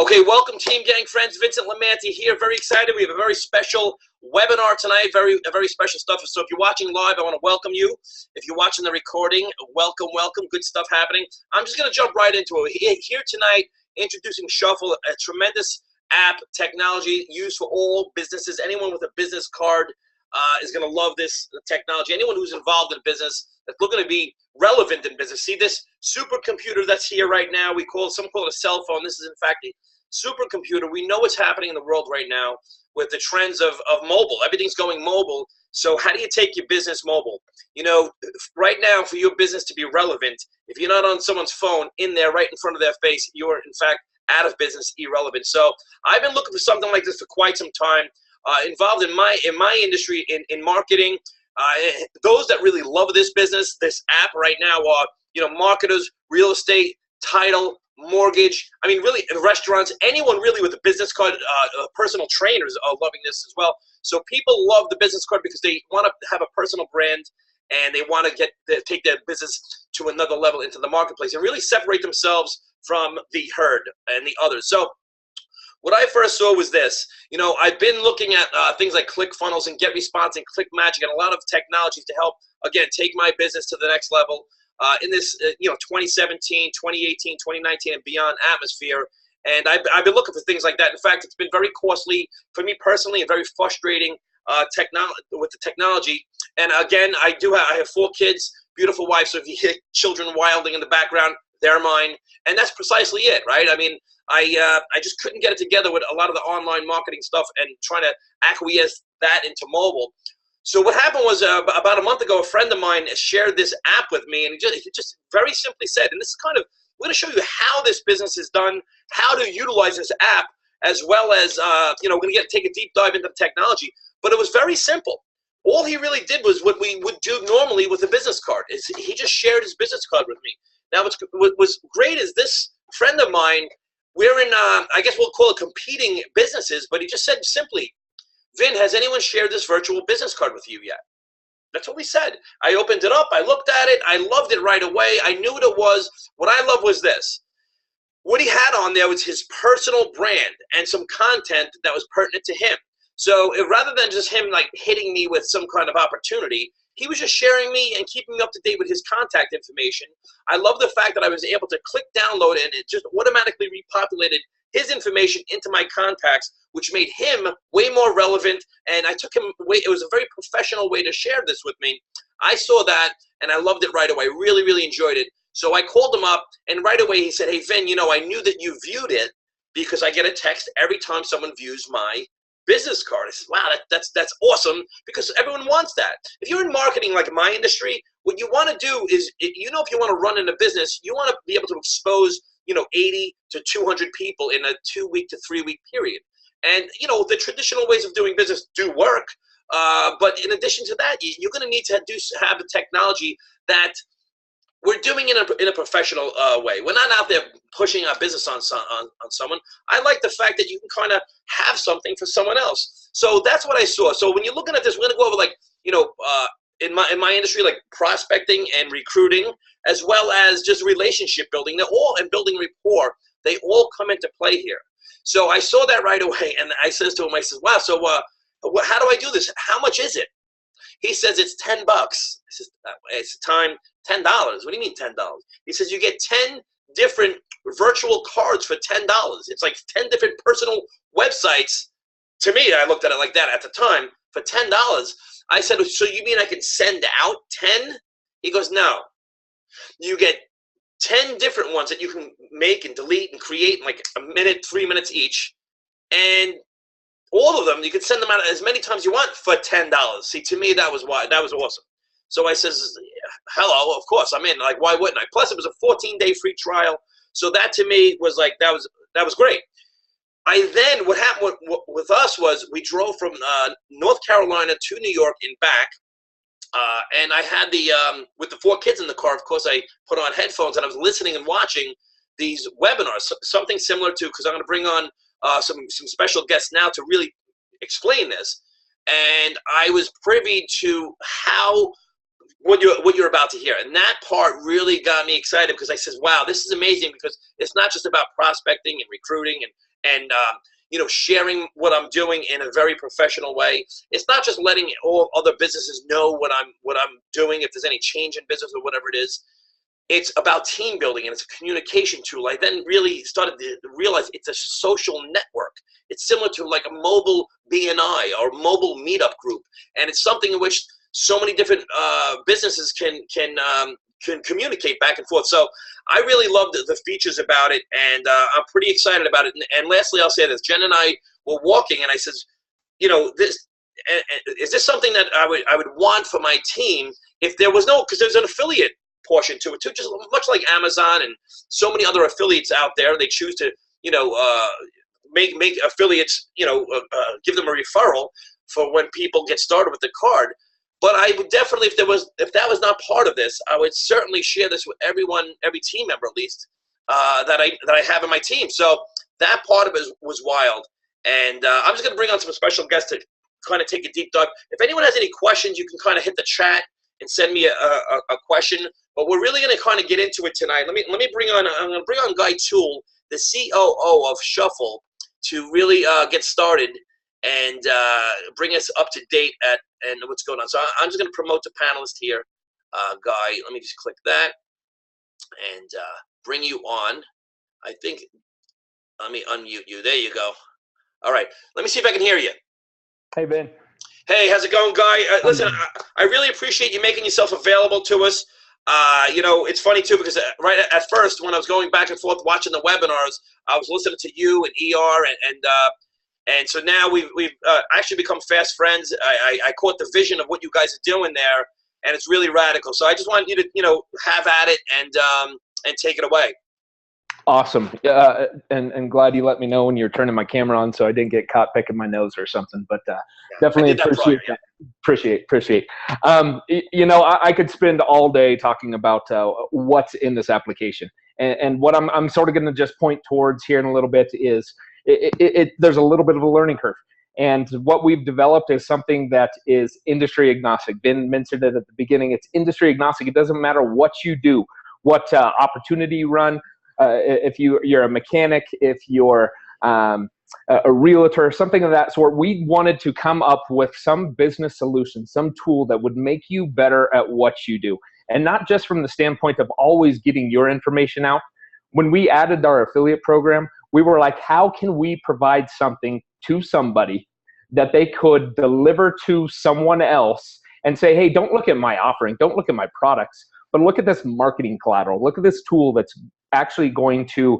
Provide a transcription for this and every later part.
Okay, welcome Team Gang friends. Vincent Lamanti here. Very excited. We have a very special webinar tonight. Very special stuff. So if you're watching live, I want to welcome you. If you're watching the recording, welcome. Good stuff happening. I'm just going to jump right into it. Here tonight, introducing Shuffle, a tremendous app technology used for all businesses. Anyone with a business card is going to love this technology. Anyone who's involved in business that's looking to be relevant in business. See this supercomputer that's here right now. Some call it a cell phone. This is in fact a supercomputer. We know what's happening in the world right now with the trends of mobile. Everything's going mobile. So how do you take your business mobile? You know, right now for your business to be relevant, if you're not on someone's phone in there right in front of their face, you're in fact out of business, irrelevant. So I've been looking for something like this for quite some time. Involved in my industry in marketing. Those that really love this business, this app right now are, marketers, real estate, title, mortgage. I mean, really, restaurants, anyone really with a business card, personal trainers are loving this as well. So people love the business card because they want to have a personal brand and they want to take their business to another level into the marketplace and really separate themselves from the herd and the others. So what I first saw was this. I've been looking at things like ClickFunnels and GetResponse and ClickMagic and a lot of technologies to help, again, take my business to the next level in this, 2017, 2018, 2019, and beyond atmosphere. And I've been looking for things like that. In fact, it's been very costly for me personally and very frustrating with the technology. And again, I have 4 kids, beautiful wife. So if you hear children wilding in the background, they're mine. And that's precisely it, right? I mean, I just couldn't get it together with a lot of the online marketing stuff and trying to acquiesce that into mobile. So what happened was about a month ago, a friend of mine shared this app with me, and he just very simply said, and this is we're going to show you how this business is done, how to utilize this app, as well as, we're going to take a deep dive into the technology. But it was very simple. All he really did was what we would do normally with a business card. He just shared his business card with me. Now, what was great is this friend of mine, we're in, I guess we'll call it competing businesses, but he just said simply, Vin, has anyone shared this virtual business card with you yet? That's what we said. I opened it up. I looked at it. I loved it right away. I knew what it was. What I love was this. What he had on there was his personal brand and some content that was pertinent to him. So rather than just him like hitting me with some kind of opportunity, he was just sharing me and keeping me up to date with his contact information. I love the fact that I was able to click download and it just automatically repopulated his information into my contacts, which made him way more relevant. And I took him away. It was a very professional way to share this with me. I saw that and I loved it right away. Really, really enjoyed it. So I called him up and right away he said, hey, Vin, I knew that you viewed it because I get a text every time someone views my business card. I said, wow, that's awesome because everyone wants that. If you're in marketing like my industry, what you want to do is, if you want to run in a business, you want to be able to expose, 80 to 200 people in a 2-week to 3-week period. And, the traditional ways of doing business do work. But in addition to that, you're going to need to have the technology that we're doing in a professional way. We're not out there pushing our business on someone. I like the fact that you can kind of have something for someone else. So that's what I saw. So when you're looking at this, we're going to go over like, in my industry, like prospecting and recruiting, as well as just relationship building. And building rapport. They all come into play here. So I saw that right away, and I says to him, I says, wow, so how do I do this? How much is it? He says it's $10. I says, it's time $10. What do you mean $10? He says you get 10 different virtual cards for $10. It's like 10 different personal websites. To me, I looked at it like that at the time for $10. I said, so you mean I can send out 10? He goes, no. You get 10 different ones that you can make and delete and create in like a minute, 3 minutes each. And all of them, you can send them out as many times you want for $10. See, to me, that was awesome. So I says, hello, of course, I'm in. Like, why wouldn't I? Plus, it was a 14-day free trial. So that to me was like, that was great. What happened with us was we drove from North Carolina to New York and back. And I had with the 4 kids in the car, of course, I put on headphones and I was listening and watching these webinars, something similar to, because I'm going to bring on some special guests now to really explain this. And I was privy to what you're about to hear. And that part really got me excited because I says, wow, this is amazing because it's not just about prospecting and recruiting and sharing what I'm doing in a very professional way. It's not just letting all other businesses know what I'm doing, if there's any change in business or whatever it is. It's about team building, and it's a communication tool. I then really started to realize it's a social network. It's similar to like a mobile BNI or mobile meetup group, and it's something in which so many different businesses can communicate back and forth. So I really love the features about it, and I'm pretty excited about it. And lastly, I'll say this: Jen and I were walking, and I says, this is this something that I would want for my team if there was no, because there's an affiliate portion to it too, just much like Amazon and so many other affiliates out there. They choose to make affiliates give them a referral for when people get started with the card. But I would definitely, if that was not part of this, I would certainly share this with everyone, every team member at least, that I have in my team. So that part of it was wild. And I'm just going to bring on some special guests to kind of take a deep dive. If anyone has any questions, you can kind of hit the chat and send me a question. But we're really going to kind of get into it tonight. I'm going to bring on Guy Toole, the COO of Shuffle, to really get started and bring us up to date and what's going on. So I'm just going to promote the panelist here, Guy. Let me just click that and bring you on. I think, let me unmute you. There you go. All right. Let me see if I can hear you. Hey, Ben. Hey, how's it going, Guy? Listen, I really appreciate you making yourself available to us. It's funny too, because right at first when I was going back and forth watching the webinars, I was listening to you and ER and so now we've actually become fast friends. I caught the vision of what you guys are doing there, and it's really radical. So I just want you to have at it and take it away. Awesome. And glad you let me know when you're turning my camera on so I didn't get caught picking my nose or something. But definitely appreciate that. Appreciate. I could spend all day talking about what's in this application. And what I'm sort of going to just point towards here in a little bit is there's a little bit of a learning curve. And what we've developed is something that is industry agnostic. Ben mentioned it at the beginning. It's industry agnostic. It doesn't matter what you do, what opportunity you run. If you're a mechanic, if you're a realtor, something of that sort, we wanted to come up with some business solution, some tool that would make you better at what you do. And not just from the standpoint of always getting your information out. When we added our affiliate program, we were like, how can we provide something to somebody that they could deliver to someone else and say, hey, don't look at my offering, don't look at my products, but look at this marketing collateral. Look at this tool that's actually going to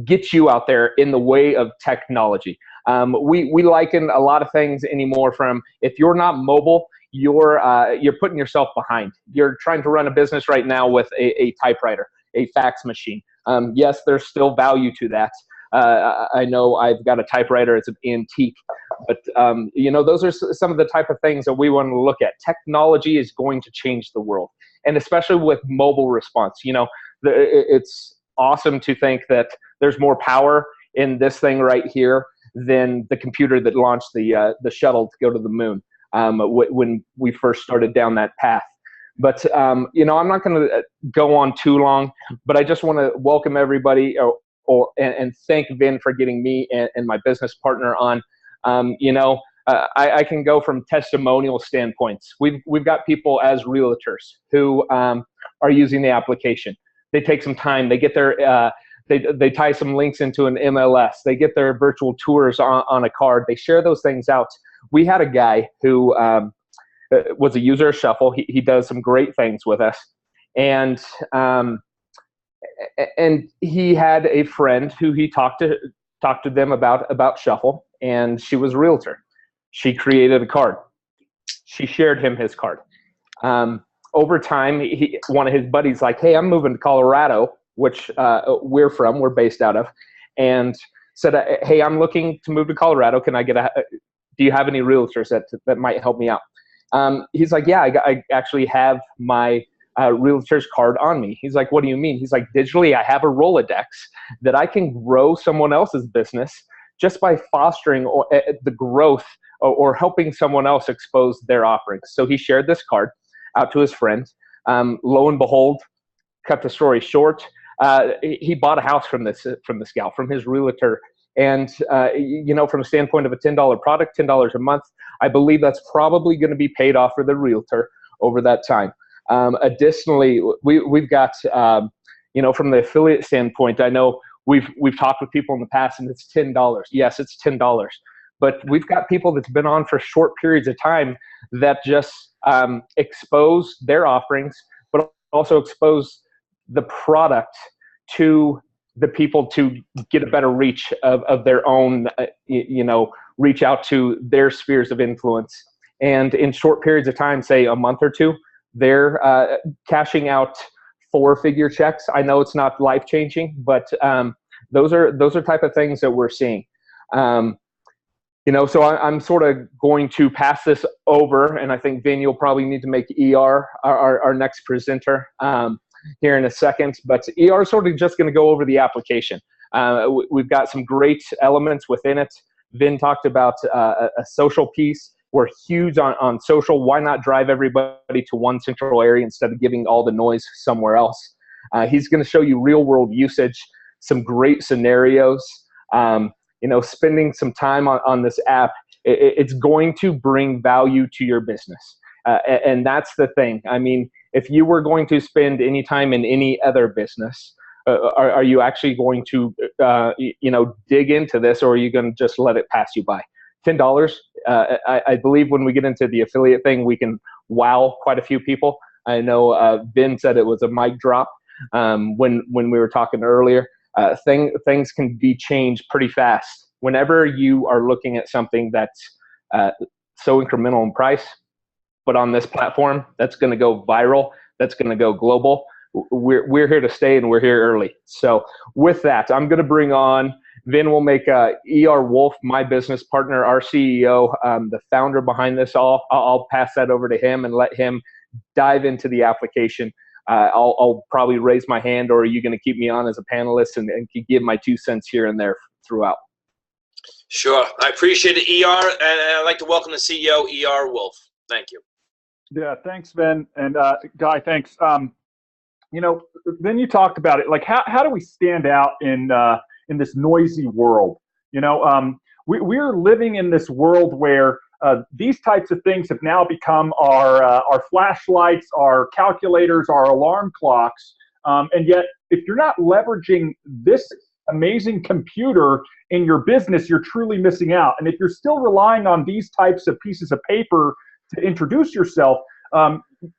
get you out there in the way of technology. We liken a lot of things anymore from, if you're not mobile, you're putting yourself behind. You're trying to run a business right now with a typewriter, a fax machine. Yes, there's still value to that. I know I've got a typewriter, it's an antique, but those are some of the type of things that we want to look at. Technology is going to change the world, and especially with mobile response. It's awesome to think that there's more power in this thing right here than the computer that launched the shuttle to go to the moon when we first started down that path. But I'm not going to go on too long, but I just want to welcome everybody and thank Vin for getting me and my business partner on. I can go from testimonial standpoints. We've got people as realtors who are using the application. They take some time. They get their they tie some links into an MLS. They get their virtual tours on a card. They share those things out. We had a guy who was a user of Shuffle. He does some great things with us, and he had a friend who he talked to them about Shuffle, and she was a realtor. She created a card. She shared him his card. Over time, one of his buddies like, hey, I'm moving to Colorado, which we're based out of, and said, hey, I'm looking to move to Colorado. Can I do you have any realtors that might help me out? He's like, yeah, I actually have my realtor's card on me. He's like, what do you mean? He's like, digitally, I have a Rolodex that I can grow someone else's business just by fostering the growth or helping someone else expose their offerings. So he shared this card out to his friends. Lo and behold, cut the story short, he bought a house from this gal, from his realtor. And, from a standpoint of a $10 product, $10 a month, I believe that's probably going to be paid off for the realtor over that time. Additionally, we've got, from the affiliate standpoint, I know we've talked with people in the past and it's $10. Yes, it's $10. But we've got people that's been on for short periods of time that just expose their offerings, but also expose the product to the people to get a better reach of their own, reach out to their spheres of influence. And in short periods of time, say a month or two, they're cashing out 4-figure checks. I know it's not life-changing, but those are type of things that we're seeing. So I'm sort of going to pass this over, and I think Vin, you'll probably need to make ER our next presenter here in a second. But ER is sort of just going to go over the application. We've got some great elements within it. Vin talked about a social piece. We're huge on social. Why not drive everybody to one central area instead of giving all the noise somewhere else? He's going to show you real-world usage, some great scenarios. Spending some time on this app, it's going to bring value to your business. And that's the thing. I mean, if you were going to spend any time in any other business, are you actually going to, dig into this, or are you going to just let it pass you by? $10, I believe when we get into the affiliate thing, we can wow quite a few people. I know Vin said it was a mic drop when we were talking earlier. Things can be changed pretty fast. Whenever you are looking at something that's so incremental in price, but on this platform, that's going to go viral, that's going to go global. We're here to stay, and we're here early. So with that, I'm going to bring on Vin. Will make ER Wolf my business partner, our CEO, the founder behind this all. I'll pass that over to him and let him dive into the application. I'll probably raise my hand, or are you going to keep me on as a panelist and give my 2 cents here and there throughout? Sure. I appreciate it, ER, and I'd like to welcome the CEO, ER Wolf. Thank you. Yeah, thanks, Ben. And Guy, thanks. Then you talked about it, like how do we stand out in this noisy world? We're living in this world where these types of things have now become our flashlights, our calculators, our alarm clocks. And yet, if you're not leveraging this amazing computer in your business, you're truly missing out. And if you're still relying on these types of pieces of paper to introduce yourself,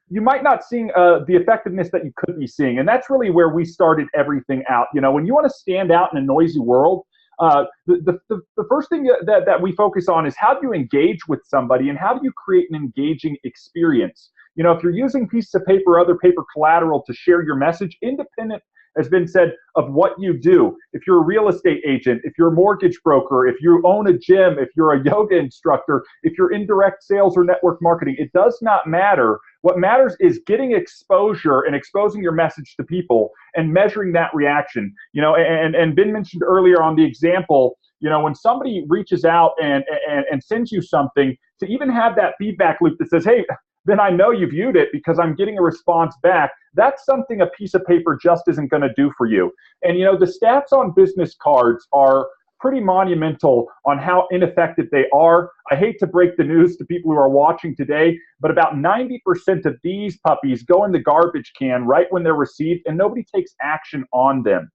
you might not see the effectiveness that you could be seeing. And that's really where we started everything out. When you want to stand out in a noisy world, the first thing that we focus on is how do you engage with somebody, and how do you create an engaging experience? If you're using pieces of paper or other paper collateral to share your message, independent, has been said, of what you do. If you're a real estate agent, if you're a mortgage broker, if you own a gym, if you're a yoga instructor, if you're in direct sales or network marketing, it does not matter. What matters is getting exposure and exposing your message to people and measuring that reaction. And Ben mentioned earlier on the example, when somebody reaches out and sends you something, to even have that feedback loop that says, hey, then I know you viewed it because I'm getting a response back. That's something a piece of paper just isn't going to do for you. And the stats on business cards are pretty monumental on how ineffective they are. I hate to break the news to people who are watching today, but about 90% of these puppies go in the garbage can right when they're received, and nobody takes action on them.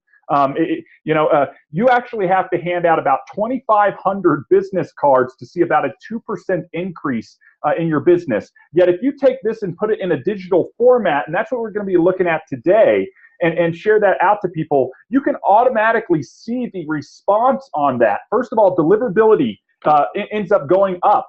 You actually have to hand out about 2,500 business cards to see about a 2% increase in your business. Yet if you take this and put it in a digital format, and that's what we're going to be looking at today, and share that out to people, you can automatically see the response on that. First of all, deliverability ends up going up.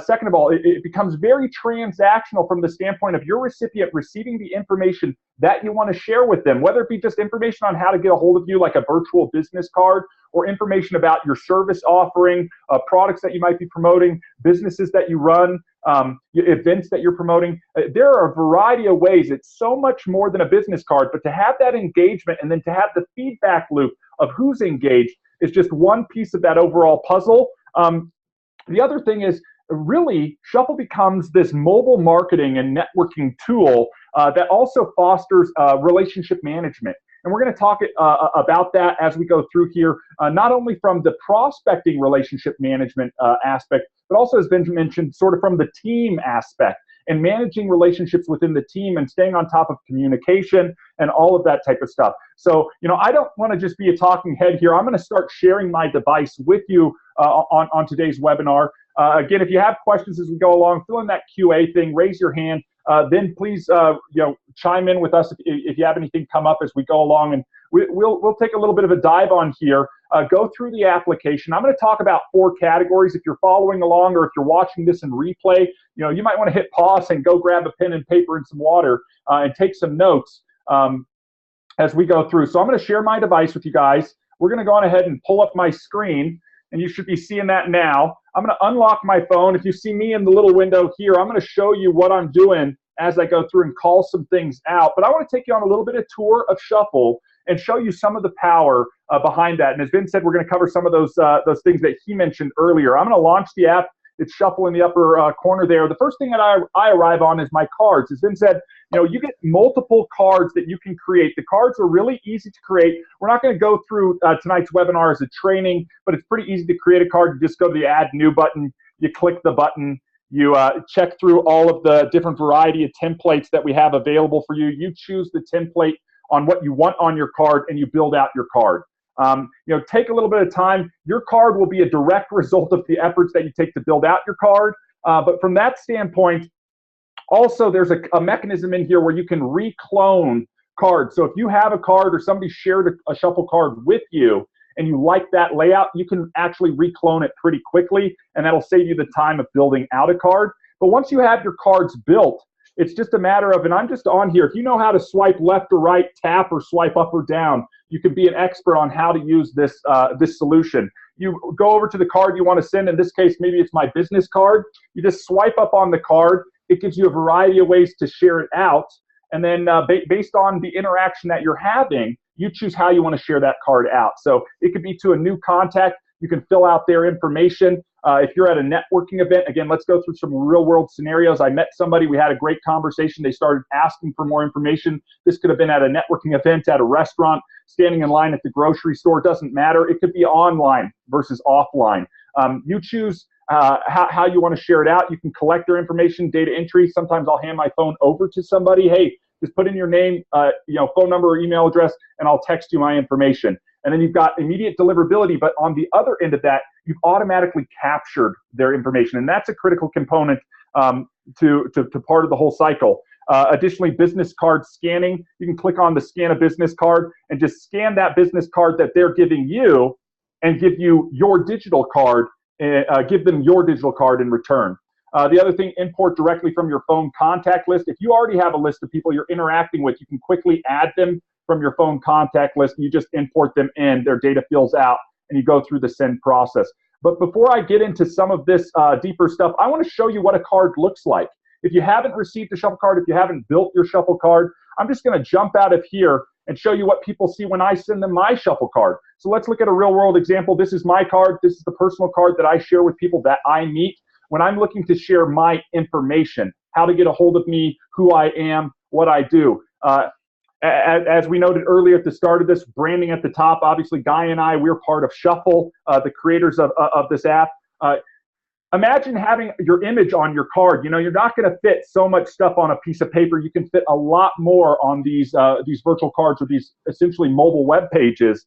Second of all, it becomes very transactional from the standpoint of your recipient receiving the information that you want to share with them, whether it be just information on how to get a hold of you, like a virtual business card, or information about your service offering, products that you might be promoting, businesses that you run, events that you're promoting. There are a variety of ways. It's so much more than a business card, but to have that engagement and then to have the feedback loop of who's engaged is just one piece of that overall puzzle. The other thing is, really, Shuffle becomes this mobile marketing and networking tool that also fosters relationship management. And we're going to talk about that as we go through here, not only from the prospecting relationship management aspect, but also, as Benjamin mentioned, sort of from the team aspect and managing relationships within the team and staying on top of communication and all of that type of stuff. So, I don't want to just be a talking head here. I'm going to start sharing my device with you on today's webinar. Again, if you have questions as we go along, fill in that QA thing, raise your hand. Then please, chime in with us if you have anything come up as we go along, and we'll take a little bit of a dive on here. Go through the application. I'm going to talk about 4 categories. If you're following along, or if you're watching this in replay, you might want to hit pause and go grab a pen and paper and some water and take some notes as we go through. So I'm going to share my device with you guys. We're going to go on ahead and pull up my screen, and you should be seeing that now. I'm going to unlock my phone. If you see me in the little window here, I'm going to show you what I'm doing as I go through and call some things out. But I want to take you on a little bit of tour of Shuffle and show you some of the power behind that. And as Vin said, we're going to cover some of those things that he mentioned earlier. I'm going to launch the app. It's Shuffle in the upper corner there. The first thing that I arrive on is my cards. As Vin said, you get multiple cards that you can create. The cards are really easy to create. We're not going to go through tonight's webinar as a training, but it's pretty easy to create a card. You just go to the Add New button. You click the button. You check through all of the different variety of templates that we have available for you. You choose the template on what you want on your card, and you build out your card. Take a little bit of time. Your card will be a direct result of the efforts that you take to build out your card. But from that standpoint, also there's a mechanism in here where you can reclone cards. So if you have a card or somebody shared a Shuffle card with you and you like that layout, you can actually reclone it pretty quickly, and that'll save you the time of building out a card. But once you have your cards built, it's just a matter of, and I'm just on here, if you know how to swipe left or right, tap or swipe up or down, you can be an expert on how to use this solution. You go over to the card you want to send. In this case, maybe it's my business card. You just swipe up on the card. It gives you a variety of ways to share it out. And then based on the interaction that you're having, you choose how you want to share that card out. So it could be to a new contact. You can fill out their information. If you're at a networking event, again, let's go through some real world scenarios. I met somebody, we had a great conversation. They started asking for more information. This could have been at a networking event, at a restaurant, standing in line at the grocery store, doesn't matter. It could be online versus offline. You choose how you want to share it out. You can collect their information, data entry. Sometimes I'll hand my phone over to somebody. Hey, just put in your name, phone number or email address, and I'll text you my information. And then you've got immediate deliverability, but on the other end of that, you've automatically captured their information. And that's a critical component to part of the whole cycle. Additionally, business card scanning. You can click on the scan a business card and just scan that business card that they're giving you and give you your digital card, give them your digital card in return. The other thing, import directly from your phone contact list. If you already have a list of people you're interacting with, you can quickly add them from your phone contact list. You just import them in, their data fills out, and you go through the send process. But before I get into some of this deeper stuff, I want to show you what a card looks like. If you haven't received a Shuffle card, if you haven't built your Shuffle card, I'm just going to jump out of here and show you what people see when I send them my Shuffle card. So let's look at a real world example. This is my card. This is the personal card that I share with people that I meet when I'm looking to share my information, how to get a hold of me, who I am, what I do. As we noted earlier at the start of this, branding at the top, obviously Guy and I, we're part of Shuffle, the creators of this app. Imagine having your image on your card. You're not going to fit so much stuff on a piece of paper. You can fit a lot more on these virtual cards or these essentially mobile web pages.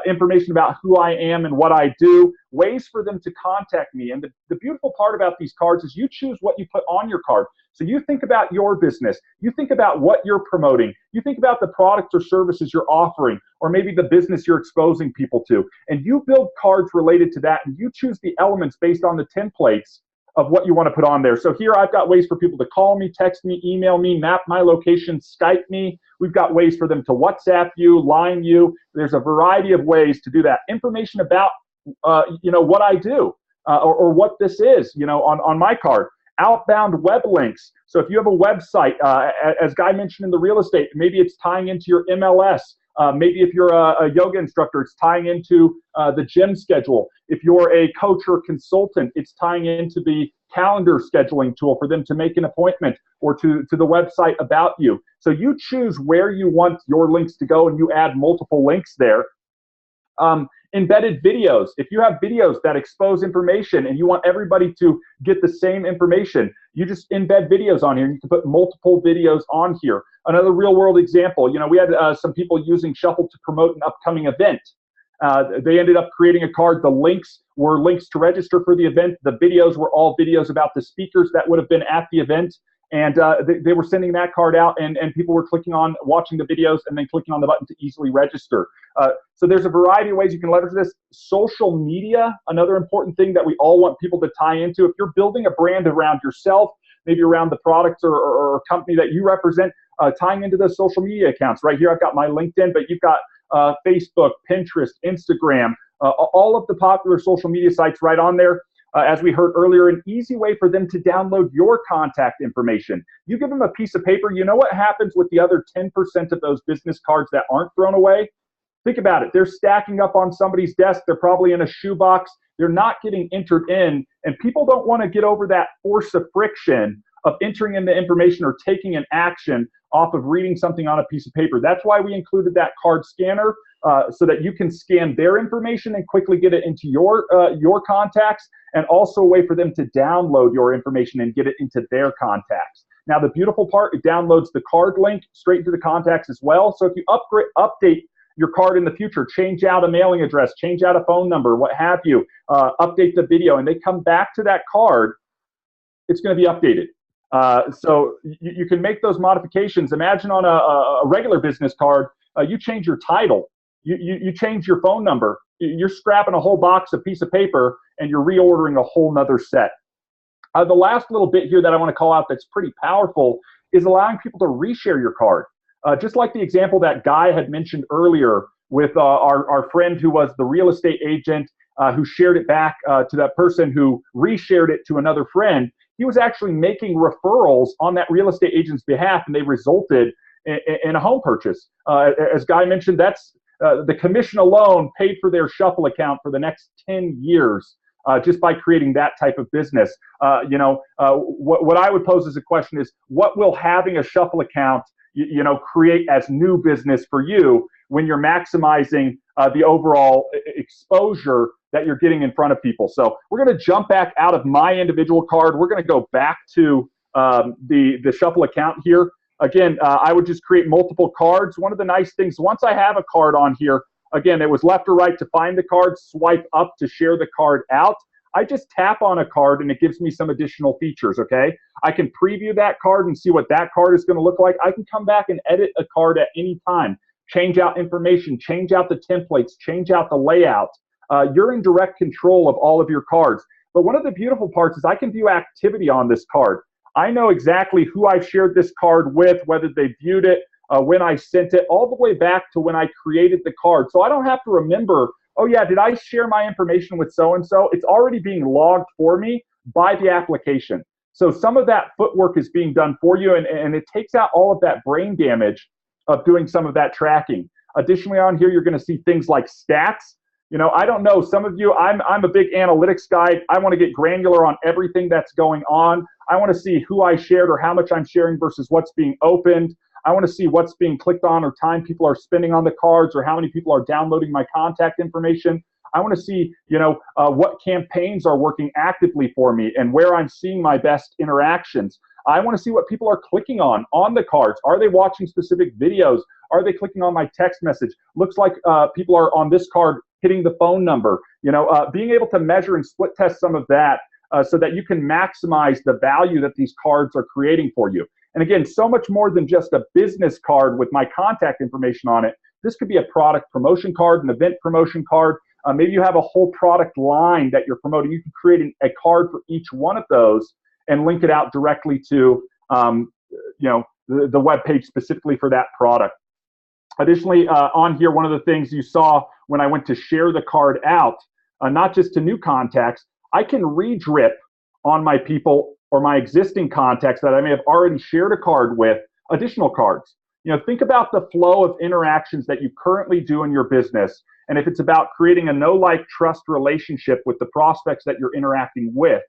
Information about who I am and what I do, ways for them to contact me. And the beautiful part about these cards is you choose what you put on your card. So you think about your business. You think about what you're promoting. You think about the products or services you're offering, or maybe the business you're exposing people to. And you build cards related to that, and you choose the elements based on the templates of what you want to put on there. So here I've got ways for people to call me, text me, email me, map my location, Skype me. We've got ways for them to WhatsApp you, line you. There's a variety of ways to do that. Information about, what I do or what this is, on my card. Outbound web links. So if you have a website, as Guy mentioned in the real estate, maybe it's tying into your MLS. Maybe if you're a yoga instructor, it's tying into the gym schedule. If you're a coach or consultant, it's tying into the calendar scheduling tool for them to make an appointment, or to the website about you. So you choose where you want your links to go, and you add multiple links there. Embedded videos. If you have videos that expose information and you want everybody to get the same information, you just embed videos on here, and you can put multiple videos on here. Another real world example, we had some people using Shuffle to promote an upcoming event. They ended up creating a card. The links were links to register for the event. The videos were all videos about the speakers that would have been at the event. And they were sending that card out, and people were clicking on, watching the videos, and then clicking on the button to easily register. So there's a variety of ways you can leverage this. Social media, another important thing that we all want people to tie into. If you're building a brand around yourself, maybe around the product or company that you represent, tying into those social media accounts. Right here, I've got my LinkedIn, but you've got Facebook, Pinterest, Instagram, all of the popular social media sites right on there. As we heard earlier, an easy way for them to download your contact information. You give them a piece of paper. You know what happens with the other 10% of those business cards that aren't thrown away? Think about it. They're stacking up on somebody's desk. They're probably in a shoebox. They're not getting entered in, and people don't want to get over that force of friction of entering in the information or taking an action off of reading something on a piece of paper. That's why we included that card scanner, so that you can scan their information and quickly get it into your contacts, and also a way for them to download your information and get it into their contacts. Now, the beautiful part, it downloads the card link straight into the contacts as well. So if you update your card in the future, change out a mailing address, change out a phone number, what have you, update the video, and they come back to that card, it's going to be updated. So you can make those modifications. Imagine on a regular business card, you change your title, you change your phone number, you're scrapping a whole box of piece of paper, and you're reordering a whole nother set. The last little bit here that I want to call out that's pretty powerful is allowing people to reshare your card. Just like the example that Guy had mentioned earlier with our friend who was the real estate agent who shared it back to that person who reshared it to another friend. He was actually making referrals on that real estate agent's behalf, and they resulted in a home purchase. As Guy mentioned, that's the commission alone paid for their Shuffle account for the next 10 years. Just by creating that type of business. What I would pose as a question is, what will having a Shuffle account create as new business for you when you're maximizing the overall exposure that you're getting in front of people? So we're going to jump back out of my individual card. We're going to go back to the Shuffle account here. Again, I would just create multiple cards. One of the nice things, once I have a card on here, again, it was left or right to find the card, swipe up to share the card out. I just tap on a card and it gives me some additional features, okay? I can preview that card and see what that card is going to look like. I can come back and edit a card at any time, change out information, change out the templates, change out the layout. You're in direct control of all of your cards. But one of the beautiful parts is I can view activity on this card. I know exactly who I've shared this card with, whether they viewed it, when I sent it, all the way back to when I created the card. So I don't have to remember, oh yeah, did I share my information with so-and-so? It's already being logged for me by the application. So some of that footwork is being done for you, and it takes out all of that brain damage of doing some of that tracking. Additionally, on here, you're going to see things like stats. I don't know, some of you, I'm a big analytics guy. I want to get granular on everything that's going on. I want to see who I shared or how much I'm sharing versus what's being opened. I want to see what's being clicked on or time people are spending on the cards or how many people are downloading my contact information. I want to see, what campaigns are working actively for me and where I'm seeing my best interactions. I want to see what people are clicking on the cards. Are they watching specific videos? Are they clicking on my text message? Looks like people are on this card hitting the phone number. Being able to measure and split test some of that so that you can maximize the value that these cards are creating for you. And again, so much more than just a business card with my contact information on it. This could be a product promotion card, an event promotion card. Maybe you have a whole product line that you're promoting. You can create a card for each one of those and link it out directly to the web page specifically for that product. Additionally, on here, one of the things you saw when I went to share the card out, not just to new contacts, I can redrip on my people or my existing contacts that I may have already shared a card with additional cards. Think about the flow of interactions that you currently do in your business. And if it's about creating a know-like trust relationship with the prospects that you're interacting with,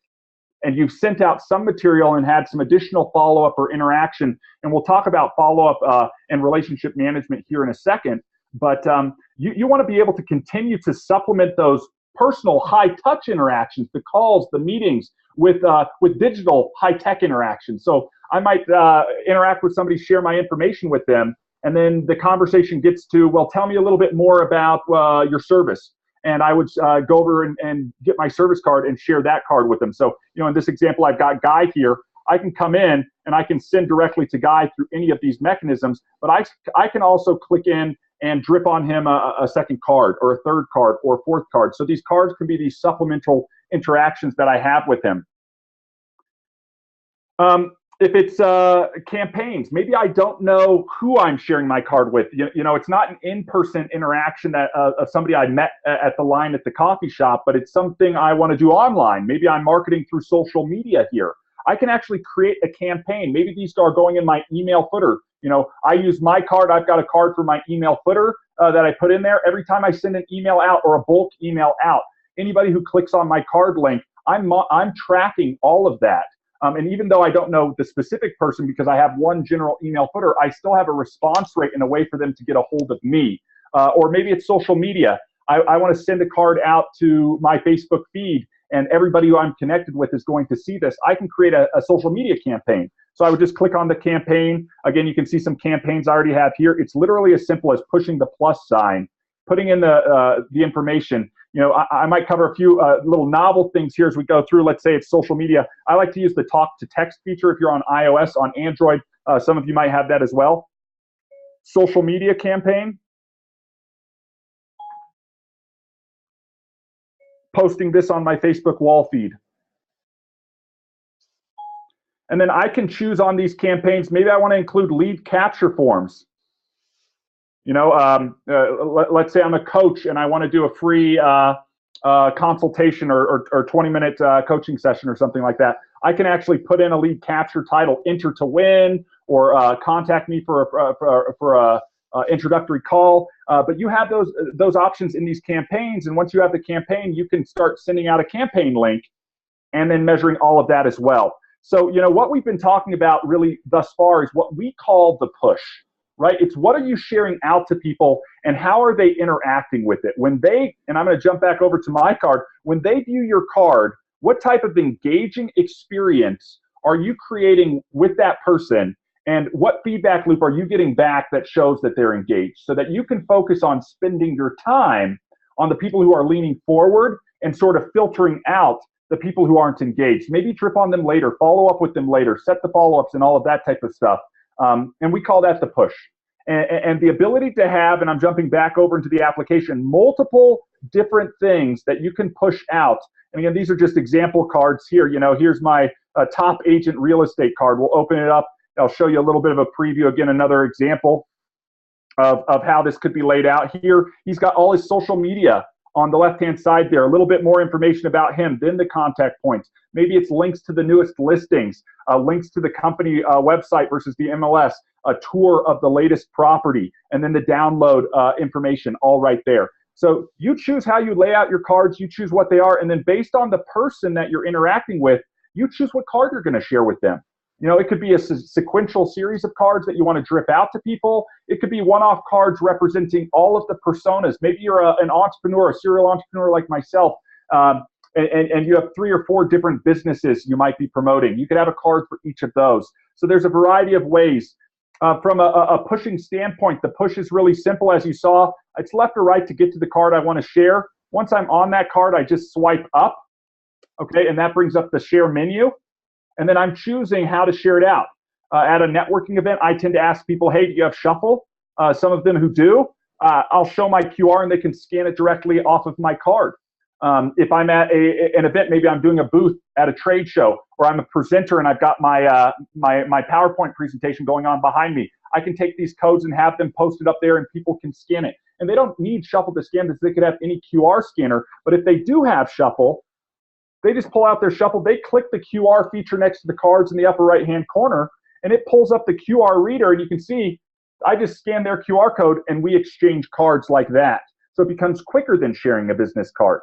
and you've sent out some material and had some additional follow-up or interaction, and we'll talk about follow-up and relationship management here in a second, but you want to be able to continue to supplement those personal high-touch interactions, the calls, the meetings, with digital high-tech interactions. So I might interact with somebody, share my information with them, and then the conversation gets to, well, tell me a little bit more about your service. And I would go over and get my service card and share that card with them. So, in this example, I've got Guy here. I can come in and I can send directly to Guy through any of these mechanisms, but I can also click in and drip on him a second card or a third card or a fourth card. So these cards can be these supplemental interactions that I have with him. If it's campaigns, maybe I don't know who I'm sharing my card with. It's not an in-person interaction of somebody I met at the line at the coffee shop, but it's something I want to do online. Maybe I'm marketing through social media here. I can actually create a campaign. Maybe these are going in my email footer. I use my card. I've got a card for my email footer that I put in there. Every time I send an email out or a bulk email out, anybody who clicks on my card link, I'm tracking all of that. And even though I don't know the specific person because I have one general email footer, I still have a response rate and a way for them to get a hold of me. Or maybe it's social media. I want to send a card out to my Facebook feed, and everybody who I'm connected with is going to see this. I can create a social media campaign. So I would just click on the campaign. Again, you can see some campaigns I already have here. It's literally as simple as pushing the plus sign, putting in the information. I might cover a few little novel things here as we go through. Let's say it's social media. I like to use the talk to text feature if you're on iOS. On Android, some of you might have that as well. Social media campaign. Posting this on my Facebook wall feed. And then I can choose on these campaigns, maybe I want to include lead capture forms. Let's say I'm a coach and I want to do a free consultation or 20-minute coaching session or something like that. I can actually put in a lead capture title, enter to win, or contact me for a introductory call. But you have those options in these campaigns, and once you have the campaign, you can start sending out a campaign link and then measuring all of that as well. So, what we've been talking about really thus far is what we call the push. Right? It's what are you sharing out to people and how are they interacting with it? When they, and I'm going to jump back over to my card, when they view your card, what type of engaging experience are you creating with that person? And what feedback loop are you getting back that shows that they're engaged, so that you can focus on spending your time on the people who are leaning forward and sort of filtering out the people who aren't engaged. Maybe drip on them later, follow up with them later, set the follow-ups and all of that type of stuff. And we call that the push. And the ability to have, and I'm jumping back over into the application, multiple different things that you can push out. And again, these are just example cards here. Here's my top agent real estate card. We'll open it up. I'll show you a little bit of a preview. Again, another example of how this could be laid out here. He's got all his social media on the left-hand side there, a little bit more information about him, then the contact points. Maybe it's links to the newest listings, links to the company website versus the MLS, a tour of the latest property, and then the download information all right there. So you choose how you lay out your cards, you choose what they are, and then based on the person that you're interacting with, you choose what card you're going to share with them. It could be a sequential series of cards that you want to drip out to people. It could be one-off cards representing all of the personas. Maybe you're an entrepreneur, a serial entrepreneur like myself, and you have 3 or 4 different businesses you might be promoting. You could have a card for each of those. So there's a variety of ways. From a pushing standpoint, the push is really simple. As you saw, it's left or right to get to the card I want to share. Once I'm on that card, I just swipe up, okay, and that brings up the share menu. And then I'm choosing how to share it out. At a networking event, I tend to ask people, hey, do you have Shuffle? Some of them who do, I'll show my QR and they can scan it directly off of my card. If I'm at an event, maybe I'm doing a booth at a trade show, or I'm a presenter and I've got my PowerPoint presentation going on behind me, I can take these codes and have them posted up there and people can scan it. And they don't need Shuffle to scan this. They could have any QR scanner. But if they do have Shuffle, they just pull out their Shuffle, they click the QR feature next to the cards in the upper right-hand corner, and it pulls up the QR reader, and you can see I just scan their QR code and we exchange cards like that. So it becomes quicker than sharing a business card.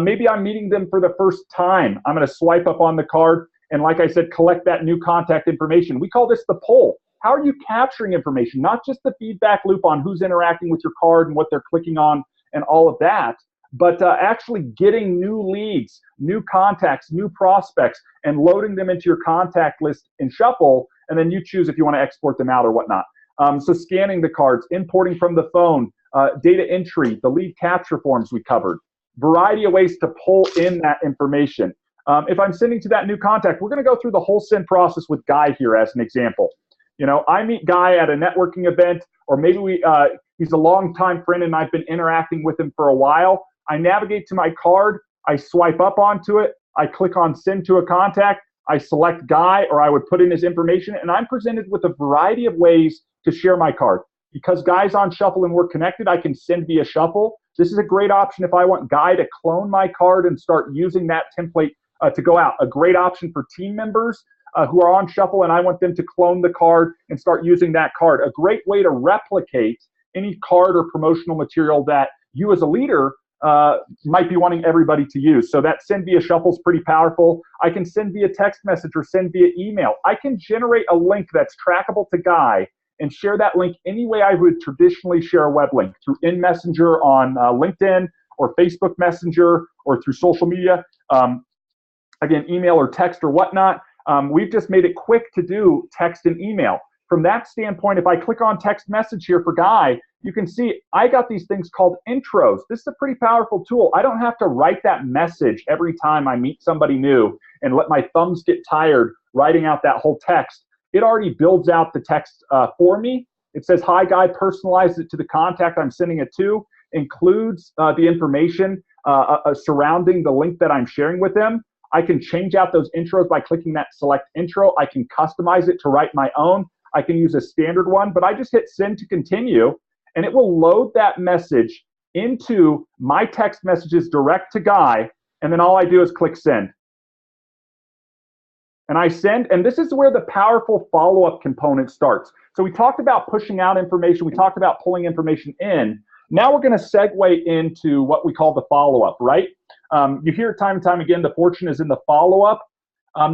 Maybe I'm meeting them for the first time. I'm going to swipe up on the card and, like I said, collect that new contact information. We call this the poll. How are you capturing information? Not just the feedback loop on who's interacting with your card and what they're clicking on and all of that, but actually getting new leads, new contacts, new prospects, and loading them into your contact list in Shuffle, and then you choose if you want to export them out or whatnot. So scanning the cards, importing from the phone, data entry, the lead capture forms we covered, variety of ways to pull in that information. If I'm sending to that new contact, we're going to go through the whole send process with Guy here as an example. I meet Guy at a networking event, or maybe he's a longtime friend and I've been interacting with him for a while. I navigate to my card, I swipe up onto it, I click on send to a contact, I select Guy, or I would put in his information, and I'm presented with a variety of ways to share my card. Because Guy's on Shuffle and we're connected, I can send via Shuffle. This is a great option if I want Guy to clone my card and start using that template to go out. A great option for team members who are on Shuffle and I want them to clone the card and start using that card. A great way to replicate any card or promotional material that you as a leader might be wanting everybody to use. So that send via Shuffle is pretty powerful. I can send via text message or send via email. I can generate a link that's trackable to Guy and share that link any way I would traditionally share a web link, through InMessenger on LinkedIn or Facebook Messenger or through social media. Again, email or text or whatnot. We've just made it quick to do text and email. From that standpoint, if I click on text message here for Guy, you can see I got these things called intros. This is a pretty powerful tool. I don't have to write that message every time I meet somebody new and let my thumbs get tired writing out that whole text. It already builds out the text for me. It says, hi, Guy, personalizes it to the contact I'm sending it to, includes the information surrounding the link that I'm sharing with them. I can change out those intros by clicking that select intro. I can customize it to write my own. I can use a standard one, but I just hit send to continue, and it will load that message into my text messages direct to Guy, and then all I do is click send. And I send, and this is where the powerful follow-up component starts. So we talked about pushing out information. We talked about pulling information in. Now we're going to segue into what we call the follow-up, right? You hear it time and time again, the fortune is in the follow-up.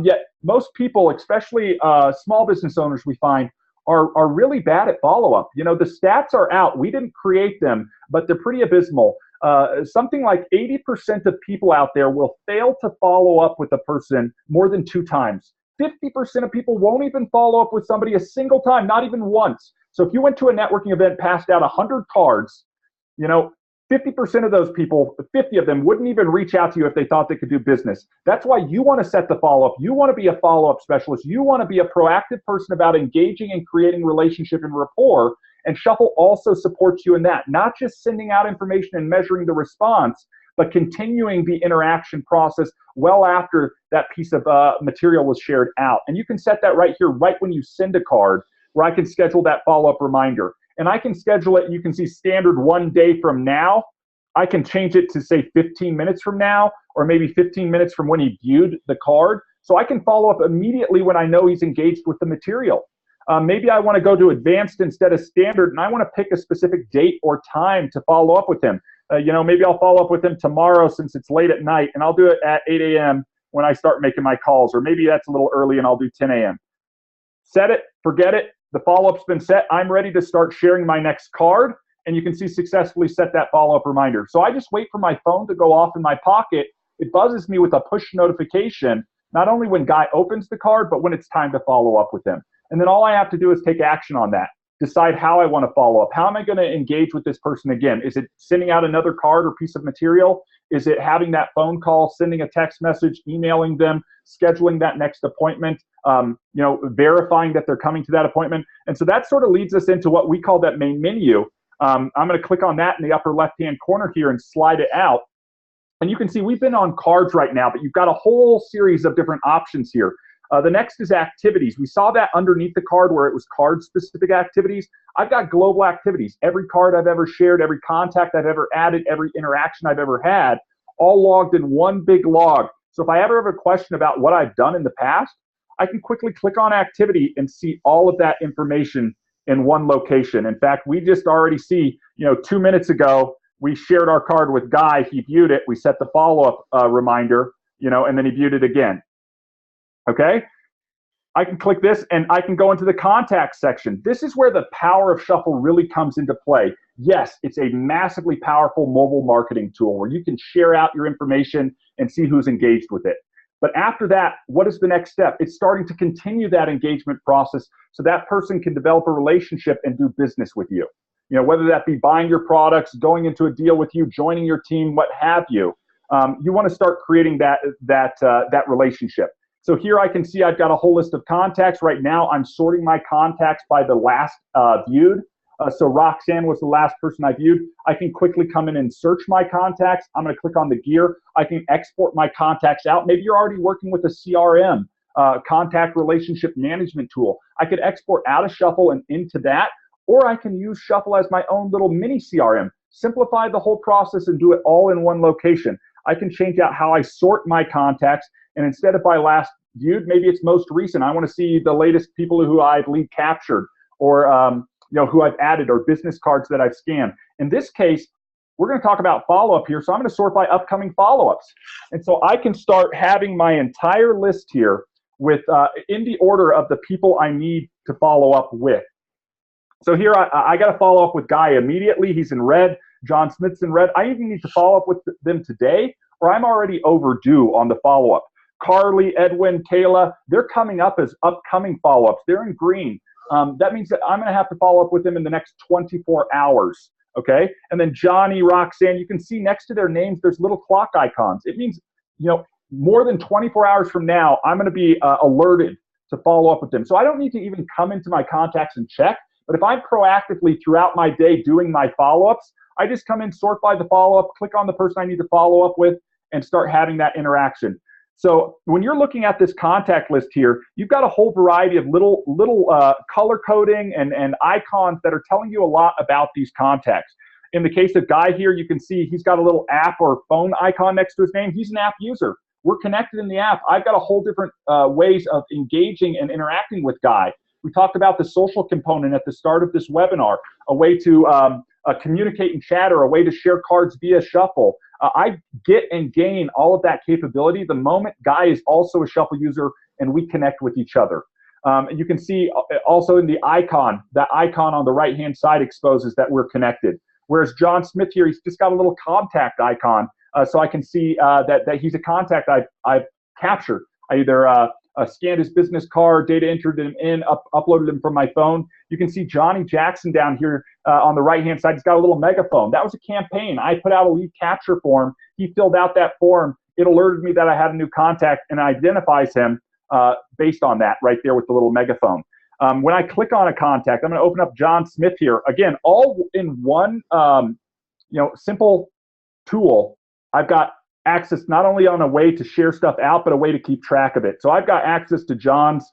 Yet most people, especially small business owners, we find, are really bad at follow-up. The stats are out. We didn't create them, but they're pretty abysmal. Something like 80% of people out there will fail to follow up with a person more than 2 times. 50% of people won't even follow up with somebody a single time, not even once. So if you went to a networking event, passed out 100 cards, 50% of those people, 50 of them wouldn't even reach out to you if they thought they could do business. That's why you want to set the follow-up. You want to be a follow-up specialist. You want to be a proactive person about engaging and creating relationship and rapport. And Shuffle also supports you in that, not just sending out information and measuring the response, but continuing the interaction process well after that piece of material was shared out. And you can set that right here, right when you send a card, where I can schedule that follow-up reminder. And I can schedule it, and you can see standard 1 day from now. I can change it to say 15 minutes from now, or maybe 15 minutes from when he viewed the card. So I can follow up immediately when I know he's engaged with the material. Maybe I want to go to advanced instead of standard, and I want to pick a specific date or time to follow up with him. Maybe I'll follow up with him tomorrow since it's late at night, and I'll do it at 8 a.m. when I start making my calls, or maybe that's a little early and I'll do 10 a.m. Set it, forget it. The follow-up's been set. I'm ready to start sharing my next card, and you can see successfully set that follow-up reminder. So I just wait for my phone to go off in my pocket. It buzzes me with a push notification, not only when Guy opens the card, but when it's time to follow up with him. And then all I have to do is take action on that. Decide how I want to follow up. How am I going to engage with this person again? Is it sending out another card or piece of material? Is it having that phone call, sending a text message, emailing them, scheduling that next appointment, verifying that they're coming to that appointment? And so that sort of leads us into what we call that main menu. I'm going to click on that in the upper left-hand corner here and slide it out. And you can see we've been on cards right now, but you've got a whole series of different options here. The next is activities. We saw that underneath the card where it was card-specific activities. I've got global activities. Every card I've ever shared, every contact I've ever added, every interaction I've ever had, all logged in one big log. So if I ever have a question about what I've done in the past, I can quickly click on activity and see all of that information in one location. In fact, we just already see, 2 minutes ago, we shared our card with Guy. He viewed it. We set the follow-up reminder, and then he viewed it again. Okay? I can click this and I can go into the contacts section. This is where the power of Shuffle really comes into play. Yes, it's a massively powerful mobile marketing tool where you can share out your information and see who's engaged with it. But after that, what is the next step? It's starting to continue that engagement process so that person can develop a relationship and do business with you. Whether that be buying your products, going into a deal with you, joining your team, what have you. You want to start creating that relationship. So here I can see I've got a whole list of contacts. Right now, I'm sorting my contacts by the last viewed. So Roxanne was the last person I viewed. I can quickly come in and search my contacts. I'm going to click on the gear. I can export my contacts out. Maybe you're already working with a CRM, contact relationship management tool. I could export out of Shuffle and into that, or I can use Shuffle as my own little mini CRM. Simplify the whole process and do it all in one location. I can change out how I sort my contacts. And instead of by last viewed, maybe it's most recent. I want to see the latest people who I've lead captured or who I've added or business cards that I've scanned. In this case, we're going to talk about follow-up here. So I'm going to sort by upcoming follow-ups. And so I can start having my entire list here with in the order of the people I need to follow up with. So here I got to follow up with Guy immediately. He's in red. John Smith's in red. I even need to follow up with them today, or I'm already overdue on the follow-up. Carly, Edwin, Kayla, they're coming up as upcoming follow-ups. They're in green. That means that I'm going to have to follow up with them in the next 24 hours, okay? And then Johnny, Roxanne, you can see next to their names, there's little clock icons. It means, more than 24 hours from now, I'm going to be alerted to follow up with them. So I don't need to even come into my contacts and check, but if I'm proactively throughout my day doing my follow-ups, I just come in, sort by the follow-up, click on the person I need to follow up with, and start having that interaction. So when you're looking at this contact list here, you've got a whole variety of little color coding and icons that are telling you a lot about these contacts. In the case of Guy here, you can see he's got a little app or phone icon next to his name. He's an app user. We're connected in the app. I've got a whole different ways of engaging and interacting with Guy. We talked about the social component at the start of this webinar, a way to communicate and chat, or a way to share cards via Shuffle. I get and gain all of that capability the moment Guy is also a Shuffle user and we connect with each other. And you can see also in the icon, that icon on the right-hand side exposes that we're connected. Whereas John Smith here, he's just got a little contact icon, so I can see that he's a contact I've captured. I either scanned his business card, data entered him in, uploaded him from my phone. You can see Johnny Jackson down here on the right-hand side. He's got a little megaphone. That was a campaign. I put out a lead capture form. He filled out that form. It alerted me that I had a new contact and identifies him based on that right there with the little megaphone. When I click on a contact, I'm going to open up John Smith here. Again, all in one simple tool. I've got access not only on a way to share stuff out, but a way to keep track of it. So I've got access to John's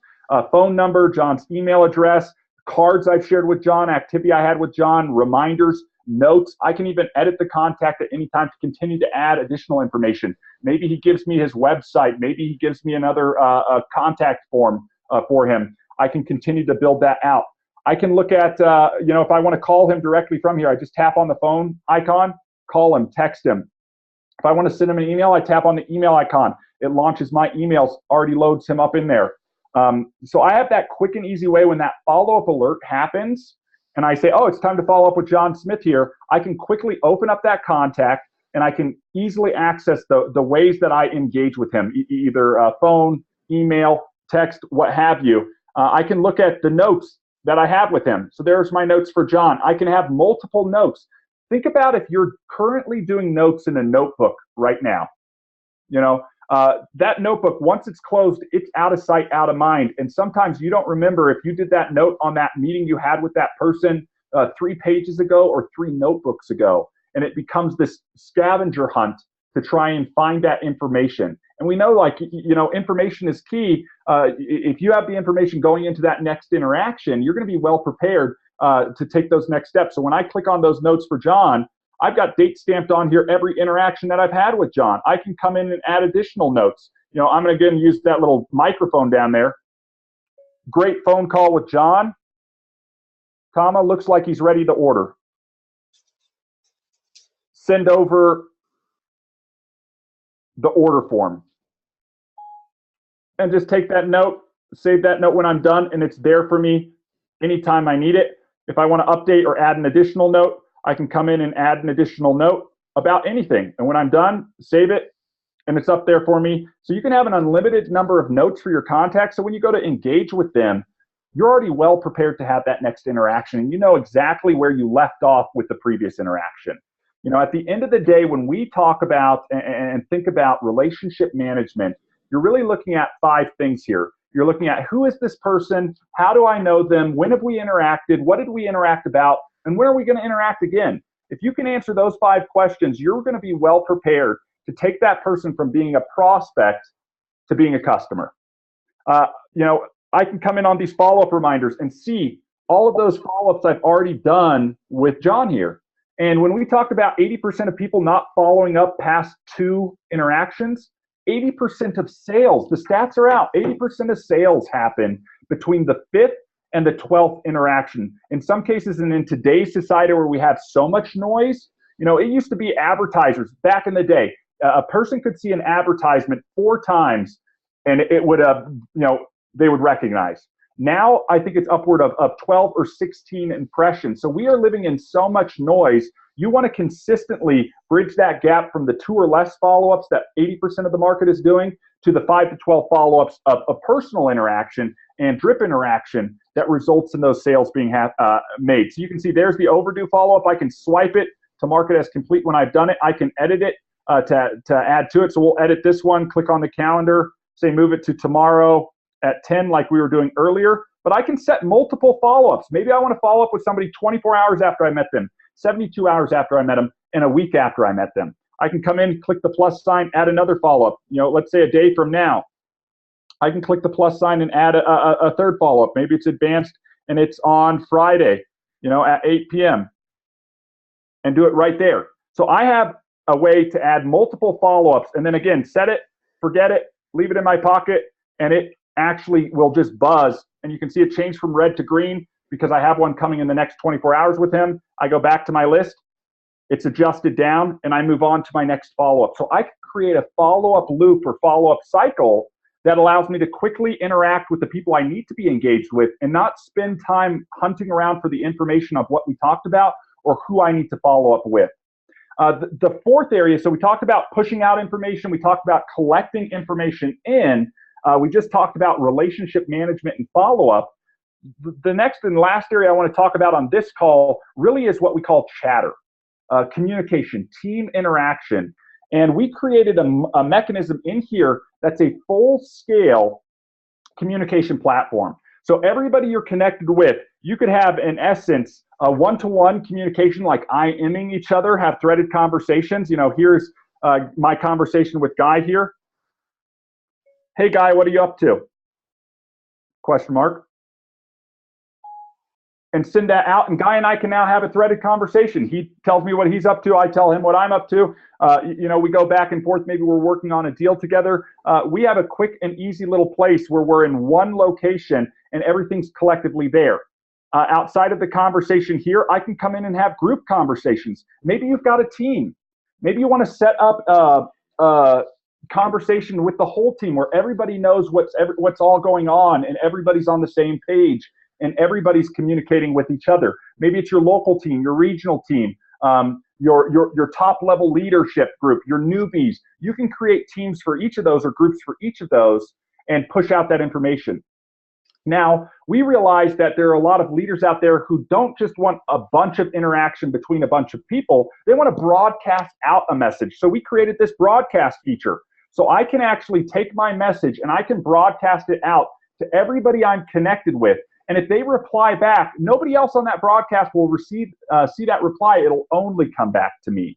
phone number, John's email address, cards I've shared with John, activity I had with John, reminders, notes. I can even edit the contact at any time to continue to add additional information. Maybe he gives me his website. Maybe he gives me another contact form for him. I can continue to build that out. I can look at, if I want to call him directly from here, I just tap on the phone icon, call him, text him. If I want to send him an email, I tap on the email icon. It launches my emails, already loads him up in there. So I have that quick and easy way when that follow-up alert happens, and I say, oh, it's time to follow up with John Smith here. I can quickly open up that contact, and I can easily access the ways that I engage with him, either phone, email, text, what have you. I can look at the notes that I have with him. So there's my notes for John. I can have multiple notes. Think about if you're currently doing notes in a notebook right now. That notebook, once it's closed, it's out of sight, out of mind. And sometimes you don't remember if you did that note on that meeting you had with that person 3 pages ago or 3 notebooks ago. And it becomes this scavenger hunt to try and find that information. And we know, information is key. If you have the information going into that next interaction, you're going to be well prepared to take those next steps. So when I click on those notes for John, I've got date stamped on here every interaction that I've had with John. I can come in and add additional notes. I'm going to again use that little microphone down there. Great phone call with John. comma, looks like he's ready to order. Send over the order form. And just take that note, save that note when I'm done, and it's there for me anytime I need it. If I want to update or add an additional note, I can come in and add an additional note about anything. And when I'm done, save it, and it's up there for me. So you can have an unlimited number of notes for your contacts. So when you go to engage with them, you're already well prepared to have that next interaction, and you know exactly where you left off with the previous interaction. You know, at the end of the day, when we talk about and think about relationship management, you're really looking at 5 things here. You're looking at, who is this person? How do I know them? When have we interacted? What did we interact about? And when are we going to interact again? If you can answer those 5 questions, you're going to be well prepared to take that person from being a prospect to being a customer. You know, I can come in on these follow-up reminders and see all of those follow-ups I've already done with John here. And when we talked about 80% of people not following up past 2 interactions, 80% of sales, the stats are out, 80% of sales happen between the 5th and the 12th interaction. In some cases, and in today's society where we have so much noise, you know, it used to be advertisers back in the day. A person could see an advertisement 4 times and it would, you know, they would recognize. Now, I think it's upward of 12 or 16 impressions. So we are living in so much noise. You want to consistently bridge that gap from the 2 or less follow-ups that 80% of the market is doing to the 5 to 12 follow-ups of a personal interaction and drip interaction that results in those sales being made. So you can see there's the overdue follow-up. I can swipe it to mark it as complete when I've done it. I can edit it to add to it. So we'll edit this one, click on the calendar, say move it to tomorrow at 10 like we were doing earlier. But I can set multiple follow-ups. Maybe I want to follow up with somebody 24 hours after I met them, 72 hours after I met them, and a week after I met them. I can come in, click the plus sign, add another follow-up. You know, let's say a day from now. I can click the plus sign and add a third follow-up. Maybe it's advanced and it's on Friday, you know, at 8 p.m. and do it right there. So I have a way to add multiple follow-ups, and then again, set it, forget it, leave it in my pocket, and it actually will just buzz. And you can see it change from red to green because I have one coming in the next 24 hours with him. I go back to my list, it's adjusted down, and I move on to my next follow-up. So I can create a follow-up loop or follow-up cycle that allows me to quickly interact with the people I need to be engaged with and not spend time hunting around for the information of what we talked about or who I need to follow up with. The 4th area, so we talked about pushing out information. We talked about collecting information in. We just talked about relationship management and follow-up. The next and last area I want to talk about on this call really is what we call chatter, communication, team interaction. And we created a mechanism in here that's a full-scale communication platform. So everybody you're connected with, you could have, in essence, a one-to-one communication like IMing each other, have threaded conversations. You know, here's my conversation with Guy here. Hey, Guy, what are you up to? Question mark. And send that out, and Guy and I can now have a threaded conversation. He tells me what he's up to. I tell him what I'm up to. You know, we go back and forth. Maybe we're working on a deal together. We have a quick and easy little place where we're in one location and everything's collectively there. Outside of the conversation here, I can come in and have group conversations. Maybe you've got a team. Maybe you want to set up a conversation with the whole team where everybody knows what's all going on and everybody's on the same page and everybody's communicating with each other. Maybe it's your local team, your regional team, your top level leadership group, your newbies. You can create teams for each of those or groups for each of those and push out that information. Now, we realize that there are a lot of leaders out there who don't just want a bunch of interaction between a bunch of people. They want to broadcast out a message. So we created this broadcast feature. So I can actually take my message and I can broadcast it out to everybody I'm connected with. And if they reply back, nobody else on that broadcast will see that reply. It'll only come back to me.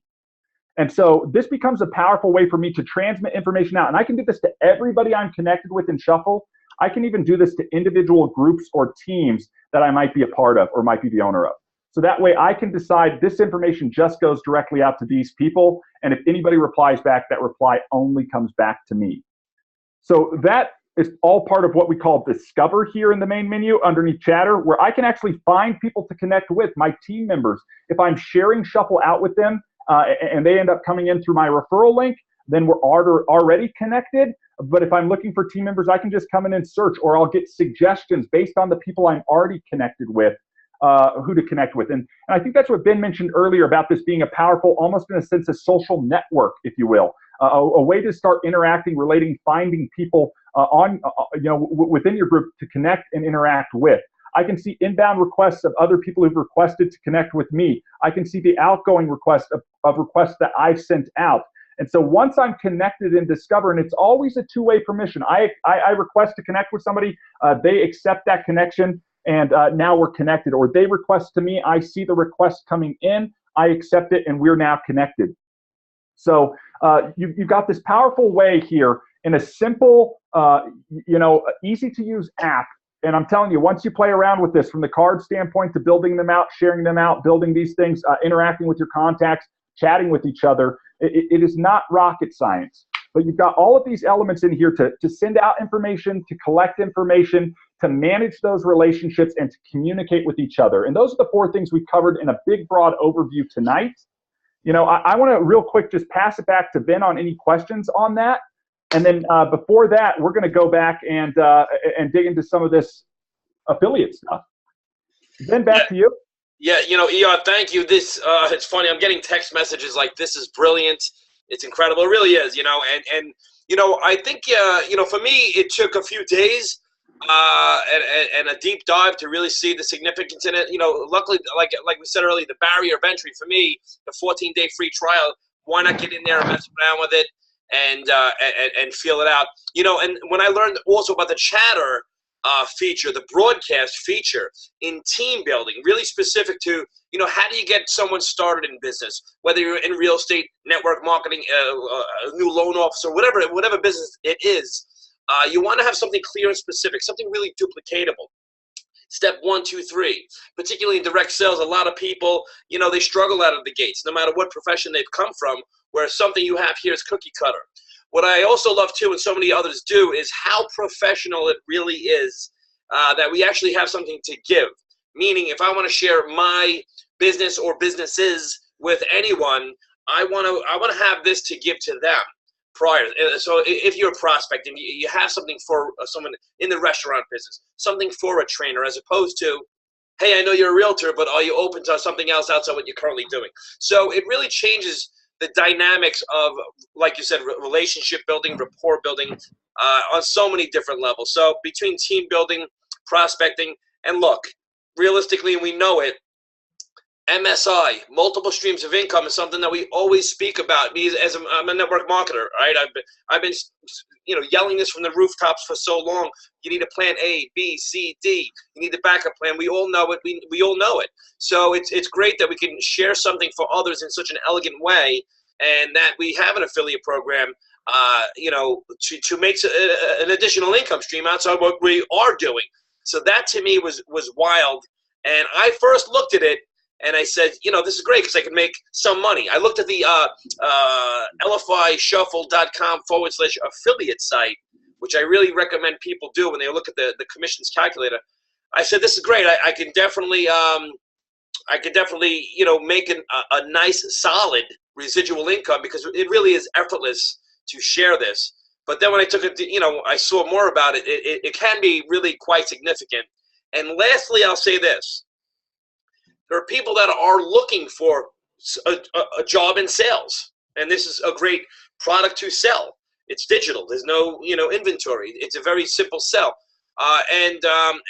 And so this becomes a powerful way for me to transmit information out. And I can do this to everybody I'm connected with in Shuffle. I can even do this to individual groups or teams that I might be a part of or might be the owner of. So that way I can decide this information just goes directly out to these people. And if anybody replies back, that reply only comes back to me. So that is all part of what we call Discover here in the main menu underneath Chatter, where I can actually find people to connect with, my team members. If I'm sharing Shuffle out with them and they end up coming in through my referral link, then we're already connected. But if I'm looking for team members, I can just come in and search, or I'll get suggestions based on the people I'm already connected with, who to connect with. And I think that's what Ben mentioned earlier about this being a powerful, almost in a sense, a social network, if you will, a way to start interacting, relating, finding people within your group to connect and interact with. I can see inbound requests of other people who've requested to connect with me. I can see the outgoing requests of requests that I've sent out. And so once I'm connected in Discover, and it's always a two-way permission. I request to connect with somebody, they accept that connection, and now we're connected. Or they request to me, I see the request coming in, I accept it, and we're now connected. So you've got this powerful way here in a simple, easy-to-use app. And I'm telling you, once you play around with this from the card standpoint to building them out, sharing them out, building these things, interacting with your contacts, chatting with each other, it is not rocket science. But you've got all of these elements in here to send out information, to collect information, to manage those relationships, and to communicate with each other. And those are the four things we've covered in a big, broad overview tonight. I want to real quick just pass it back to Ben on any questions on that. And then before that, we're going to go back and dig into some of this affiliate stuff. Ben, back to you. Yeah, Eon, thank you. This it's funny. I'm getting text messages like, "This is brilliant. It's incredible." It really is, and I think for me it took a few days and a deep dive to really see the significance in it. Luckily, like we said earlier, the barrier of entry for me, the 14-day free trial. Why not get in there and mess around with it and feel it out? And when I learned also about the Chatter feature, the broadcast feature in team building, really specific to, how do you get someone started in business, whether you're in real estate, network marketing, a new loan officer, whatever business it is, you want to have something clear and specific, something really duplicatable. Step 1, 2, 3, particularly in direct sales, a lot of people, they struggle out of the gates, no matter what profession they've come from, where something you have here is cookie cutter. What I also love too, and so many others do, is how professional it really is that we actually have something to give. Meaning, if I want to share my business or businesses with anyone, I want to have this to give to them prior. So if you're a prospect and you have something for someone in the restaurant business, something for a trainer, as opposed to, hey, I know you're a realtor, but are you open to something else outside what you're currently doing? So it really changes the dynamics of, like you said, relationship building, rapport building on so many different levels. So between team building, prospecting, and look, realistically, we know it, MSI, multiple streams of income, is something that we always speak about. Me, I'm a network marketer, right? I've been yelling this from the rooftops for so long. You need a plan A, B, C, D. You need the backup plan. We all know it. We all know it. So it's great that we can share something for others in such an elegant way, and that we have an affiliate program, to make an additional income stream outside what we are doing. So that to me was wild. And I first looked at it and I said, this is great because I can make some money. I looked at the LFIshuffle.com/affiliate site, which I really recommend people do when they look at the commissions calculator. I said, this is great. I can definitely make a nice, solid residual income, because it really is effortless to share this. But then when I took it, I saw more about it. It can be really quite significant. And lastly, I'll say this. There are people that are looking for a job in sales, and this is a great product to sell. It's digital. There's no, inventory. It's a very simple sell. And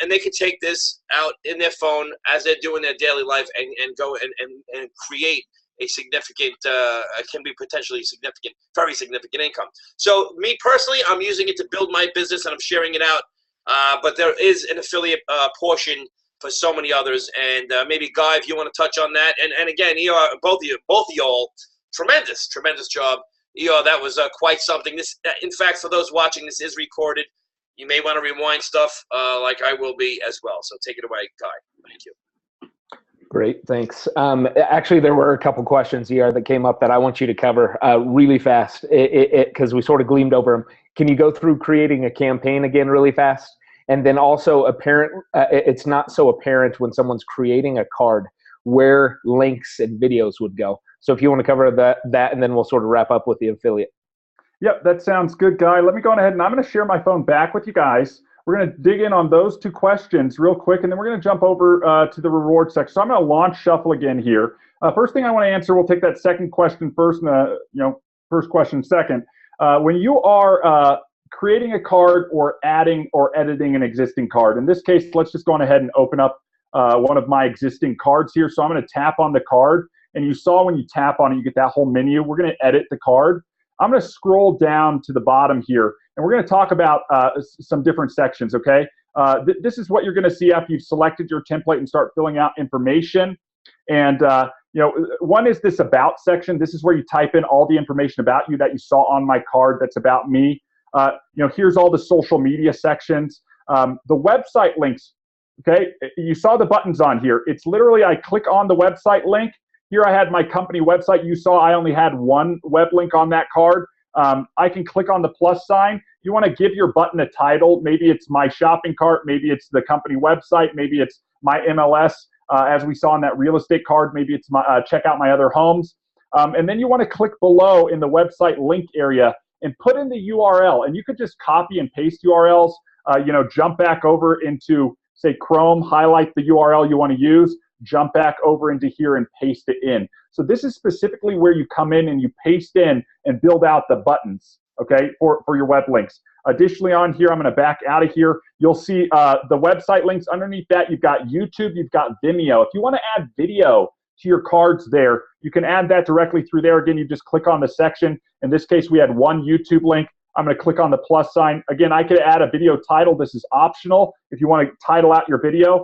they can take this out in their phone as they're doing their daily life and go and create a significant, can be potentially significant, very significant income. So me personally, I'm using it to build my business and I'm sharing it out. But there is an affiliate portion for so many others. And maybe Guy, if you want to touch on that. And again, both of y'all, tremendous job. That was quite something. This, in fact, for those watching, this is recorded. You may want to rewind stuff like I will be as well. So take it away, Guy. Thank you. Great, thanks. Actually, there were a couple questions here that came up that I want you to cover really fast because we sort of gleamed over them. Can you go through creating a campaign again really fast? And then also it's not so apparent when someone's creating a card where links and videos would go. So if you want to cover that, and then we'll sort of wrap up with the affiliate. Yep, that sounds good, Guy. Let me go on ahead and I'm going to share my phone back with you guys. We're going to dig in on those two questions real quick, and then we're going to jump over to the reward section. So I'm going to launch Shuffle again here. First thing I want to answer, we'll take that second question first, and first question second. When you are creating a card or adding or editing an existing card, in this case, let's just go on ahead and open up one of my existing cards here. So I'm going to tap on the card, and you saw when you tap on it, you get that whole menu. We're going to edit the card. I'm going to scroll down to the bottom here, and we're going to talk about some different sections, okay? This is what you're going to see after you've selected your template and start filling out information. And, one is this About section. This is where you type in all the information about you that you saw on my card that's about me. Here's all the social media sections. The website links, okay? You saw the buttons on here. It's literally I click on the website link. Here I had my company website. You saw I only had one web link on that card. I can click on the plus sign. You want to give your button a title. Maybe it's my shopping cart. Maybe it's the company website. Maybe it's my MLS, as we saw on that real estate card. Maybe it's my check out my other homes. And then you want to click below in the website link area and put in the URL. And you could just copy and paste URLs. Jump back over into, say, Chrome, highlight the URL you want to use, jump back over into here and paste it in. So this is specifically where you come in and you paste in and build out the buttons, okay, for your web links. Additionally on here, I'm going to back out of here. You'll see the website links. Underneath that, you've got YouTube, you've got Vimeo. If you want to add video to your cards there, you can add that directly through there. Again, you just click on the section. In this case, we had one YouTube link. I'm going to click on the plus sign. Again, I could add a video title. This is optional if you want to title out your video.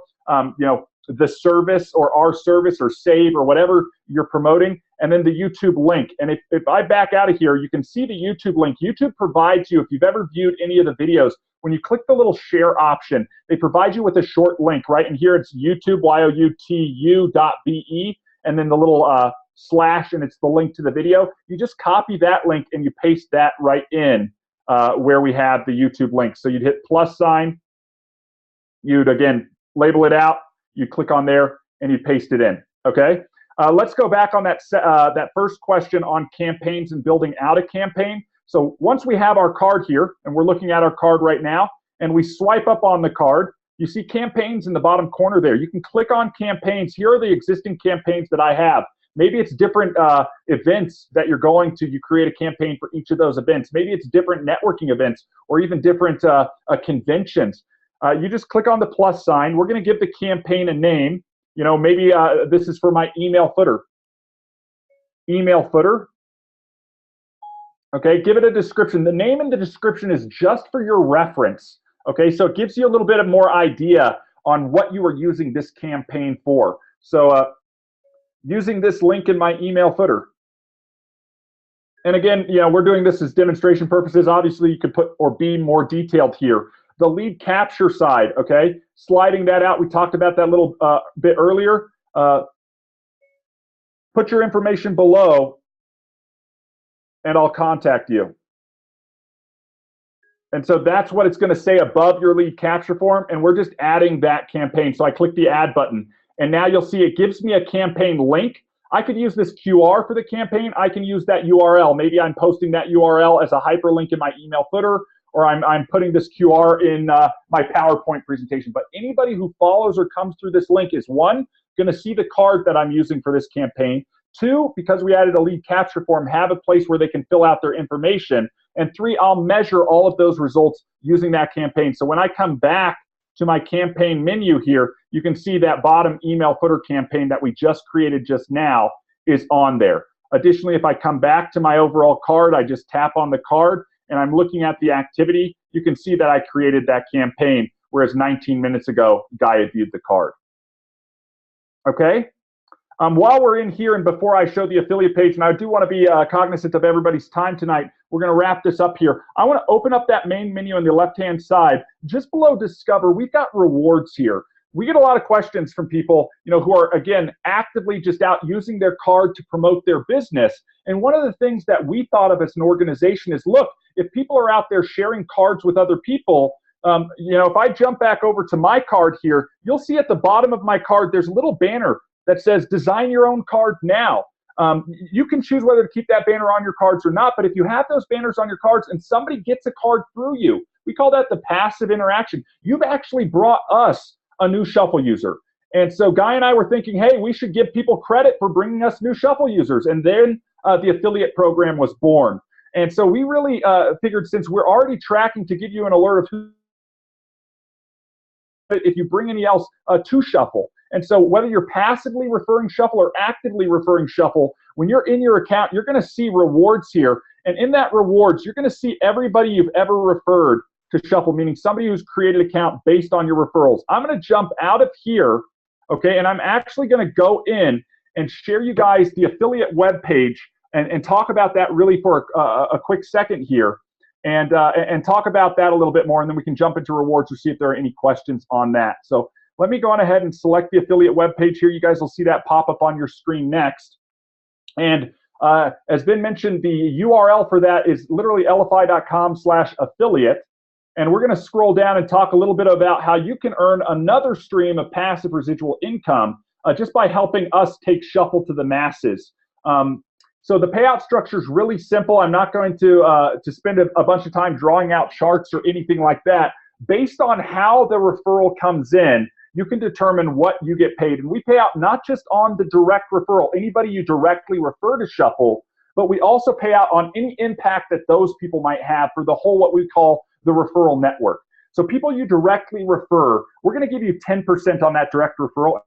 The service or our service or save or whatever you're promoting, and then the YouTube link. And if I back out of here, you can see the YouTube link. YouTube provides you, if you've ever viewed any of the videos, when you click the little share option, they provide you with a short link, right? And here it's YouTube, youtu.be, and then the little slash, and it's the link to the video. You just copy that link and you paste that right in where we have the YouTube link. So you'd hit plus sign, you'd again label it out, you click on there and you paste it in, okay? Let's go back on that first question on campaigns and building out a campaign. So once we have our card here, and we're looking at our card right now, and we swipe up on the card, you see campaigns in the bottom corner there. You can click on campaigns. Here are the existing campaigns that I have. Maybe it's different events that you're going to. You create a campaign for each of those events. Maybe it's different networking events or even different conventions. You just click on the plus sign. We're going to give the campaign a name. Maybe this is for my email footer. Email footer. Okay, give it a description. The name and the description is just for your reference. Okay, so it gives you a little bit of more idea on what you are using this campaign for. So using this link in my email footer. And again, we're doing this as demonstration purposes. Obviously, you could put or be more detailed here. The lead capture side, okay? Sliding that out, we talked about that a little bit earlier. Put your information below and I'll contact you. And so that's what it's going to say above your lead capture form, and we're just adding that campaign. So I click the add button, and now you'll see it gives me a campaign link. I could use this QR for the campaign. I can use that URL. Maybe I'm posting that URL as a hyperlink in my email footer, or I'm putting this QR in my PowerPoint presentation. But anybody who follows or comes through this link is, one, going to see the card that I'm using for this campaign. Two, because we added a lead capture form, have a place where they can fill out their information. And three, I'll measure all of those results using that campaign. So when I come back to my campaign menu here, you can see that bottom email footer campaign that we just created just now is on there. Additionally, if I come back to my overall card, I just tap on the card and I'm looking at the activity, you can see that I created that campaign, whereas 19 minutes ago, Guy had viewed the card. Okay? While we're in here and before I show the affiliate page, and I do want to be cognizant of everybody's time tonight, we're going to wrap this up here. I want to open up that main menu on the left-hand side. Just below Discover, we've got rewards here. we get a lot of questions from people, who are, again, actively just out using their card to promote their business. And one of the things that we thought of as an organization is, look, if people are out there sharing cards with other people, if I jump back over to my card here, you'll see at the bottom of my card, there's a little banner that says design your own card now. You can choose whether to keep that banner on your cards or not, but if you have those banners on your cards and somebody gets a card through you, we call that the passive interaction. You've actually brought us a new Shuffle user. And so Guy and I were thinking, hey, we should give people credit for bringing us new Shuffle users. And then the affiliate program was born. And so we really figured, since we're already tracking to give you an alert of who, if you bring any else to Shuffle. And so whether you're passively referring Shuffle or actively referring Shuffle, when you're in your account, you're going to see rewards here. And in that rewards, you're going to see everybody you've ever referred to Shuffle, meaning somebody who's created an account based on your referrals. I'm going to jump out of here, okay, and I'm actually going to go in and share you guys the affiliate webpage and talk about that really for a quick second here, and talk about that a little bit more, and then we can jump into rewards to see if there are any questions on that. So let me go on ahead and select the affiliate webpage here. You guys will see that pop up on your screen next. And as Ben mentioned, the URL for that is literally LFI.com/affiliate. And we're going to scroll down and talk a little bit about how you can earn another stream of passive residual income just by helping us take Shuffle to the masses. So the payout structure is really simple. I'm not going to spend a bunch of time drawing out charts or anything like that. Based on how the referral comes in, you can determine what you get paid. And we pay out not just on the direct referral, anybody you directly refer to Shuffle, but we also pay out on any impact that those people might have for the whole, what we call the referral network. So people you directly refer, we're going to give you 10% on that direct referral.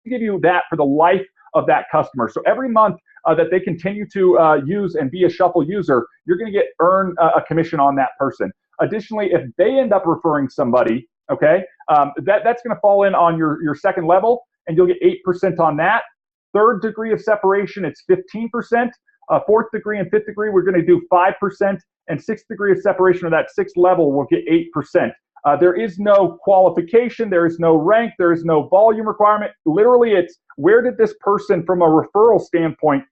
We give you that for the life of that customer. So every month that they continue to use and be a Shuffle user, you're going to earn a commission on that person. Additionally, if they end up referring somebody, okay, that's going to fall in on your second level, and you'll get 8% on that. Third degree of separation, it's 15%. Fourth degree and fifth degree, we're going to do 5%. And sixth degree of separation, or that sixth level, will get 8%. There is no qualification, there is no rank, there is no volume requirement. Literally, it's where did this person from a referral standpoint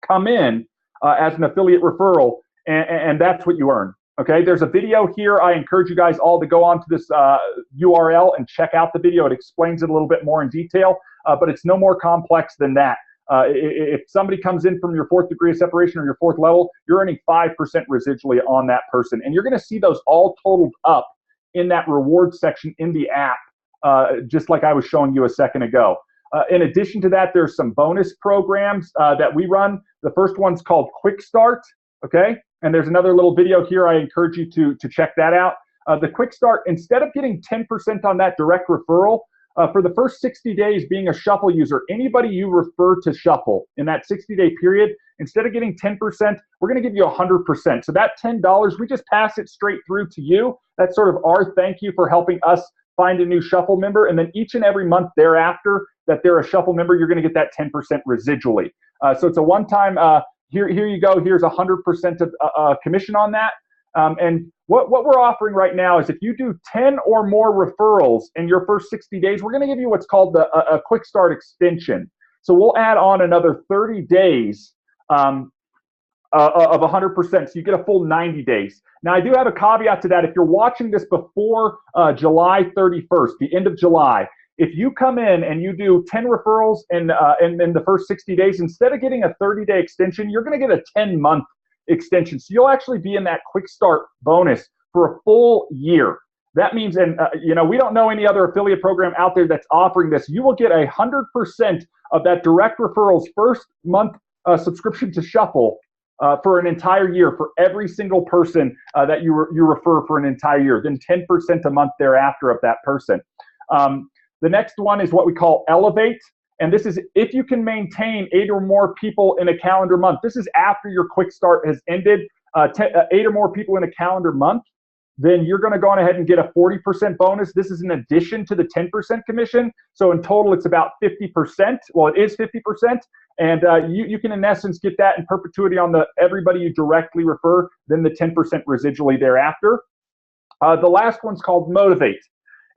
come in as an affiliate referral, and that's what you earn. Okay, there's a video here. I encourage you guys all to go onto this URL and check out the video. It explains it a little bit more in detail, but it's no more complex than that. If somebody comes in from your fourth degree of separation or your fourth level, you're earning 5% residually on that person. And you're going to see those all totaled up in that reward section in the app, just like I was showing you a second ago. In addition to that, there's some bonus programs that we run. The first one's called Quick Start, okay? And there's another little video here. I encourage you to check that out. The Quick Start, instead of getting 10% on that direct referral, for the first 60 days being a Shuffle user, anybody you refer to Shuffle in that 60-day period, instead of getting 10%, we're going to give you 100%. So that $10, we just pass it straight through to you. That's sort of our thank you for helping us find a new Shuffle member. And then each and every month thereafter that they're a Shuffle member, you're going to get that 10% residually. So it's a one-time, here you go, here's 100% of commission on that. And what we're offering right now is if you do 10 or more referrals in your first 60 days, we're going to give you what's called a Quick Start extension. So we'll add on another 30 days of 100%. So you get a full 90 days. Now, I do have a caveat to that. If you're watching this before July 31st, the end of July, if you come in and you do 10 referrals in the first 60 days, instead of getting a 30-day extension, you're going to get a 10-month extension. So you'll actually be in that Quick Start bonus for a full year. That means, and we don't know any other affiliate program out there that's offering this. You will get 100% of that direct referral's first month subscription to Shuffle for an entire year for every single person that you refer for an entire year. Then 10% a month thereafter of that person. The next one is what we call Elevate. And this is if you can maintain 8 or more people in a calendar month. This is after your Quick Start has ended, 8 or more people in a calendar month, then you're going to go on ahead and get a 40% bonus. This is in addition to the 10% commission. So in total, it's about 50%. Well, it is 50%. And you can, in essence, get that in perpetuity on everybody you directly refer, then the 10% residually thereafter. The last one's called Motivate.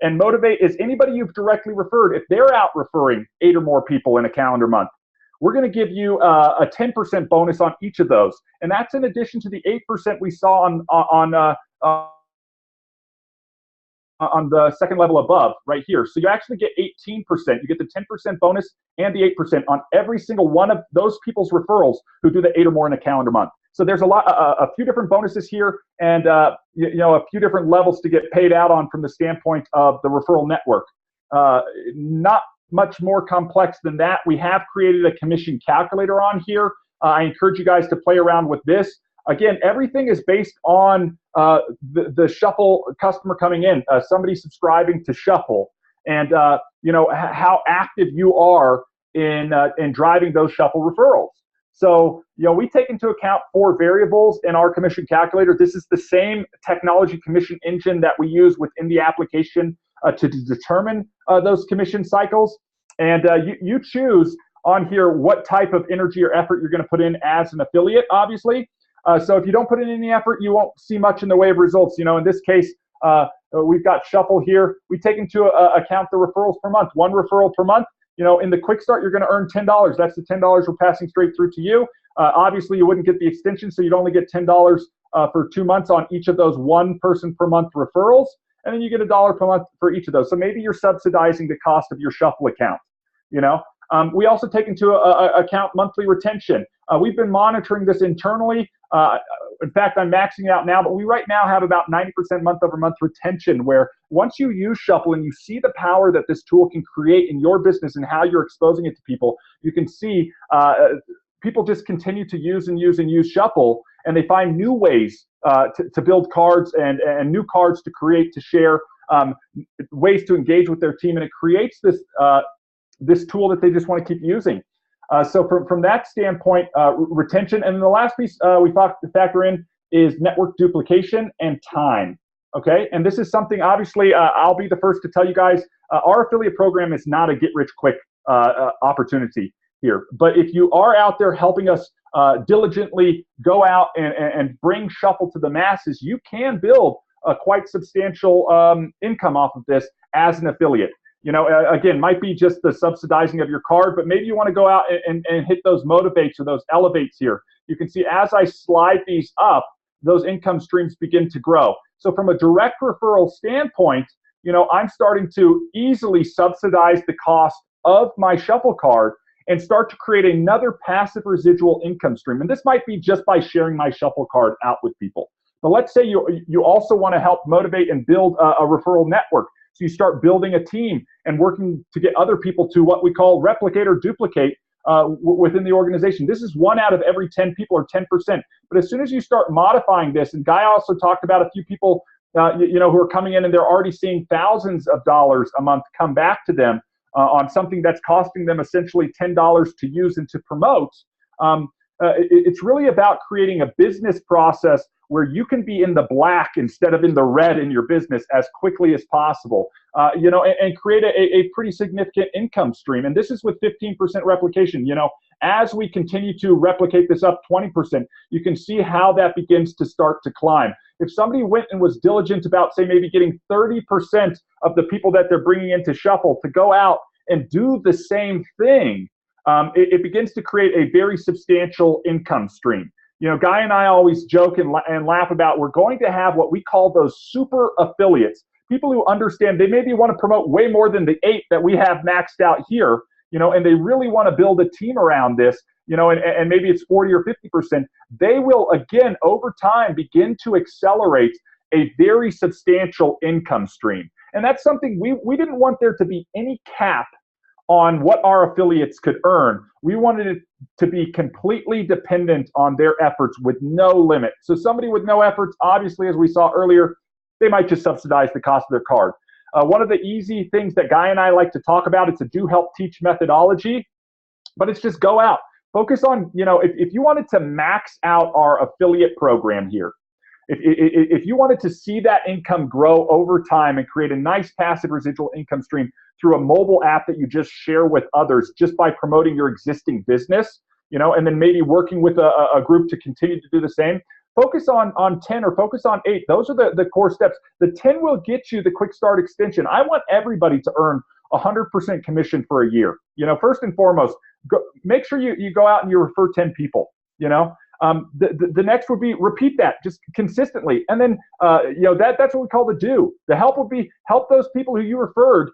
And Motivate is anybody you've directly referred. If they're out referring 8 or more people in a calendar month, we're going to give you a 10% bonus on each of those. And that's in addition to the 8% we saw on the second level above right here. So you actually get 18%. You get the 10% bonus and the 8% on every single one of those people's referrals who do the 8 or more in a calendar month. So there's a few different bonuses here, and a few different levels to get paid out on from the standpoint of the referral network. Not much more complex than that. We have created a commission calculator on here. I encourage you guys to play around with this. Again, everything is based on the Shuffle customer coming in, somebody subscribing to Shuffle, and how active you are in driving those Shuffle referrals. So, we take into account 4 variables in our commission calculator. This is the same technology commission engine that we use within the application to determine those commission cycles. And you choose on here what type of energy or effort you're going to put in as an affiliate, obviously. So if you don't put in any effort, you won't see much in the way of results. In this case, we've got Shuffle here. We take into account the referrals per month, 1 referral per month. In the quick start, you're going to earn $10. That's the $10 we're passing straight through to you. Obviously, you wouldn't get the extension, so you'd only get $10 for 2 months on each of those 1 person per month referrals. And then you get $1 per month for each of those. So maybe you're subsidizing the cost of your Shuffle account. We also take into account monthly retention. We've been monitoring this internally. In fact, I'm maxing it out now, but we right now have about 90% month-over-month retention, where once you use Shuffle and you see the power that this tool can create in your business and how you're exposing it to people, you can see people just continue to use and use Shuffle, and they find new ways to build cards and new cards to create, to share, ways to engage with their team, and it creates this tool that they just want to keep using. So from that standpoint, retention. And then the last piece we factor in is network duplication and time. Okay, and this is something, obviously, I'll be the first to tell you guys, our affiliate program is not a get-rich-quick opportunity here. But if you are out there helping us diligently go out and bring Shuffle to the masses, you can build a quite substantial income off of this as an affiliate. Again, might be just the subsidizing of your card, but maybe you want to go out and hit those motivates or those elevates here. You can see as I slide these up, those income streams begin to grow. So from a direct referral standpoint, I'm starting to easily subsidize the cost of my Shuffle card and start to create another passive residual income stream. And this might be just by sharing my Shuffle card out with people. But let's say you also want to help motivate and build a referral network. So you start building a team and working to get other people to what we call replicate or duplicate within the organization. This is 1 out of every 10 people, or 10%. But as soon as you start modifying this, and Guy also talked about a few people who are coming in and they're already seeing thousands of dollars a month come back to them on something that's costing them essentially $10 to use and to promote. It's really about creating a business process where you can be in the black instead of in the red in your business as quickly as possible, and create a pretty significant income stream. And this is with 15% replication. As we continue to replicate this up 20%, you can see how that begins to start to climb. If somebody went and was diligent about, say, maybe getting 30% of the people that they're bringing into Shuffle to go out and do the same thing, it begins to create a very substantial income stream. Guy and I always joke and laugh about, we're going to have what we call those super affiliates, people who understand they maybe want to promote way more than the 8 that we have maxed out here, and they really want to build a team around this, and maybe it's 40 or 50%. They will, again, over time, begin to accelerate a very substantial income stream. And that's something we didn't want there to be any cap on what our affiliates could earn. We wanted it to be completely dependent on their efforts with no limit. So somebody with no efforts, obviously, as we saw earlier, they might just subsidize the cost of their card. One of the easy things that Guy and I like to talk about, it's a do help teach methodology, but it's just go out. Focus on, if you wanted to max out our affiliate program here, if you wanted to see that income grow over time and create a nice passive residual income stream through a mobile app that you just share with others just by promoting your existing business, and then maybe working with a group to continue to do the same, focus on 10 or focus on 8. Those are the core steps. The 10 will get you the quick start extension. I want everybody to earn 100% commission for a year. First and foremost, make sure you go out and you refer 10 people. The next would be repeat that just consistently. And then, that's what we call the do. The help would be help those people who you referred,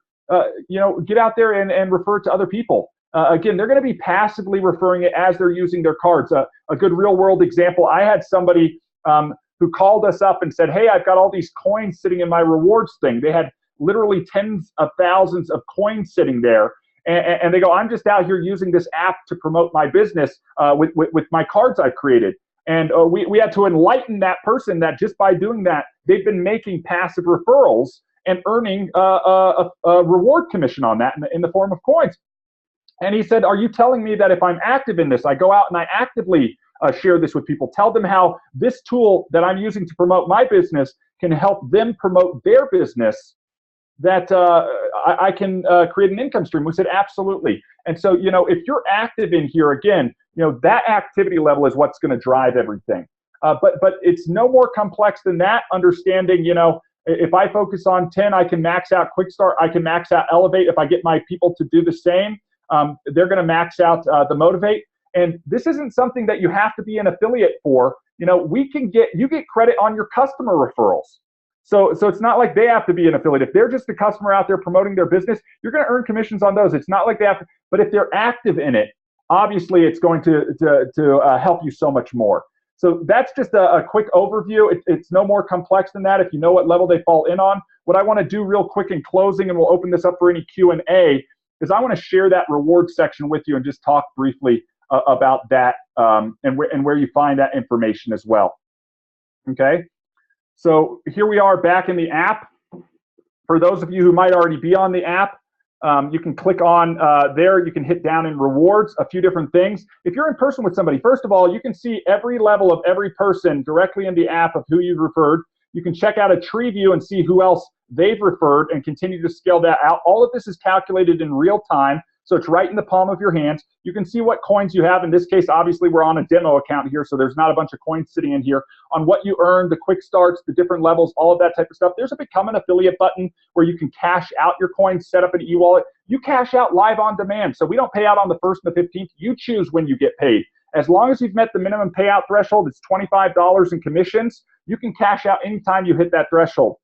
get out there and refer to other people. Again, they're going to be passively referring it as they're using their cards. A good real world example, I had somebody who called us up and said, hey, I've got all these coins sitting in my rewards thing. They had literally tens of thousands of coins sitting there. And they go, I'm just out here using this app to promote my business with my cards I've created. And we had to enlighten that person that just by doing that, they've been making passive referrals and earning a reward commission on that in the form of coins. And he said, are you telling me that if I'm active in this, I go out and I actively share this with people, tell them how this tool that I'm using to promote my business can help them promote their business, that I can create an income stream? We said, absolutely. And so, if you're active in here, again, that activity level is what's going to drive everything. But it's no more complex than that. Understanding, if I focus on 10, I can max out Quick Start. I can max out Elevate. If I get my people to do the same, they're going to max out the Motivate. And this isn't something that you have to be an affiliate for. You get credit on your customer referrals. So it's not like they have to be an affiliate. If they're just a customer out there promoting their business, you're going to earn commissions on those. It's not like they have to, but if they're active in it, obviously it's going to help you so much more. So that's just a quick overview. It's no more complex than that if you know what level they fall in on. What I want to do real quick in closing, and we'll open this up for any Q&A, is I want to share that reward section with you and just talk briefly about that and where you find that information as well. Okay. So here we are back in the app. For those of you who might already be on the app, you can click on there. You can hit down in rewards, a few different things. If you're in person with somebody, first of all, you can see every level of every person directly in the app of who you've referred. You can check out a tree view and see who else they've referred and continue to scale that out. All of this is calculated in real time, so it's right in the palm of your hands. You can see what coins you have. In this case, obviously, we're on a demo account here, so there's not a bunch of coins sitting in here. On what you earn, the quick starts, the different levels, all of that type of stuff. There's a Become an Affiliate button where you can cash out your coins, set up an e-wallet. You cash out live on demand, so we don't pay out on the 1st and the 15th. You choose when you get paid. As long as you've met the minimum payout threshold, it's $25 in commissions. You can cash out anytime you hit that threshold.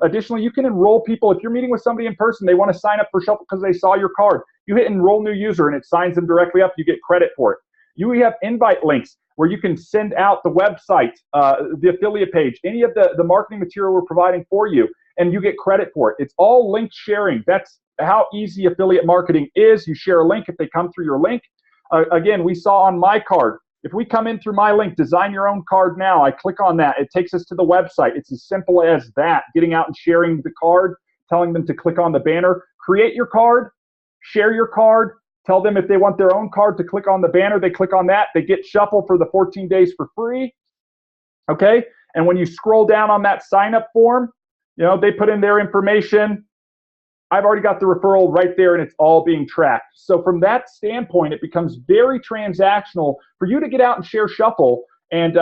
Additionally, you can enroll people. If you're meeting with somebody in person, they want to sign up for Shuffle because they saw your card. You hit enroll new user and it signs them directly up. You get credit for it. You have invite links where you can send out the website, the affiliate page, any of the marketing material we're providing for you, and you get credit for it. It's all link sharing. That's how easy affiliate marketing is. You share a link if they come through your link. Again, we saw on my card, if we come in through my link, design your own card now, I click on that. It takes us to the website. It's as simple as that. Getting out and sharing the card, telling them to click on the banner, create your card, share your card, tell them if they want their own card to click on the banner, they click on that. They get Shuffle for the 14 days for free. Okay? And when you scroll down on that sign-up form, they put in their information. I've already got the referral right there, and it's all being tracked. So from that standpoint, it becomes very transactional for you to get out and share Shuffle and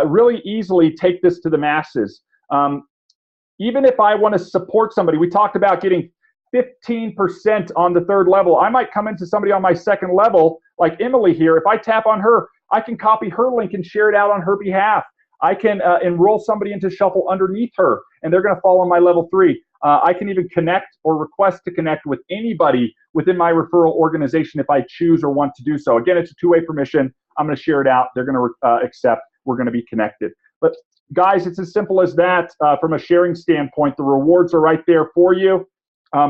really easily take this to the masses. Even if I want to support somebody, we talked about getting 15% on the 3rd level. I might come into somebody on my 2nd level, like Emily here. If I tap on her, I can copy her link and share it out on her behalf. I can enroll somebody into Shuffle underneath her, and they're going to fall on my level 3. I can even connect or request to connect with anybody within my referral organization if I choose or want to do so. Again, it's a two-way permission. I'm going to share it out. They're going to accept. We're going to be connected. But guys, it's as simple as that. From a sharing standpoint, the rewards are right there for you.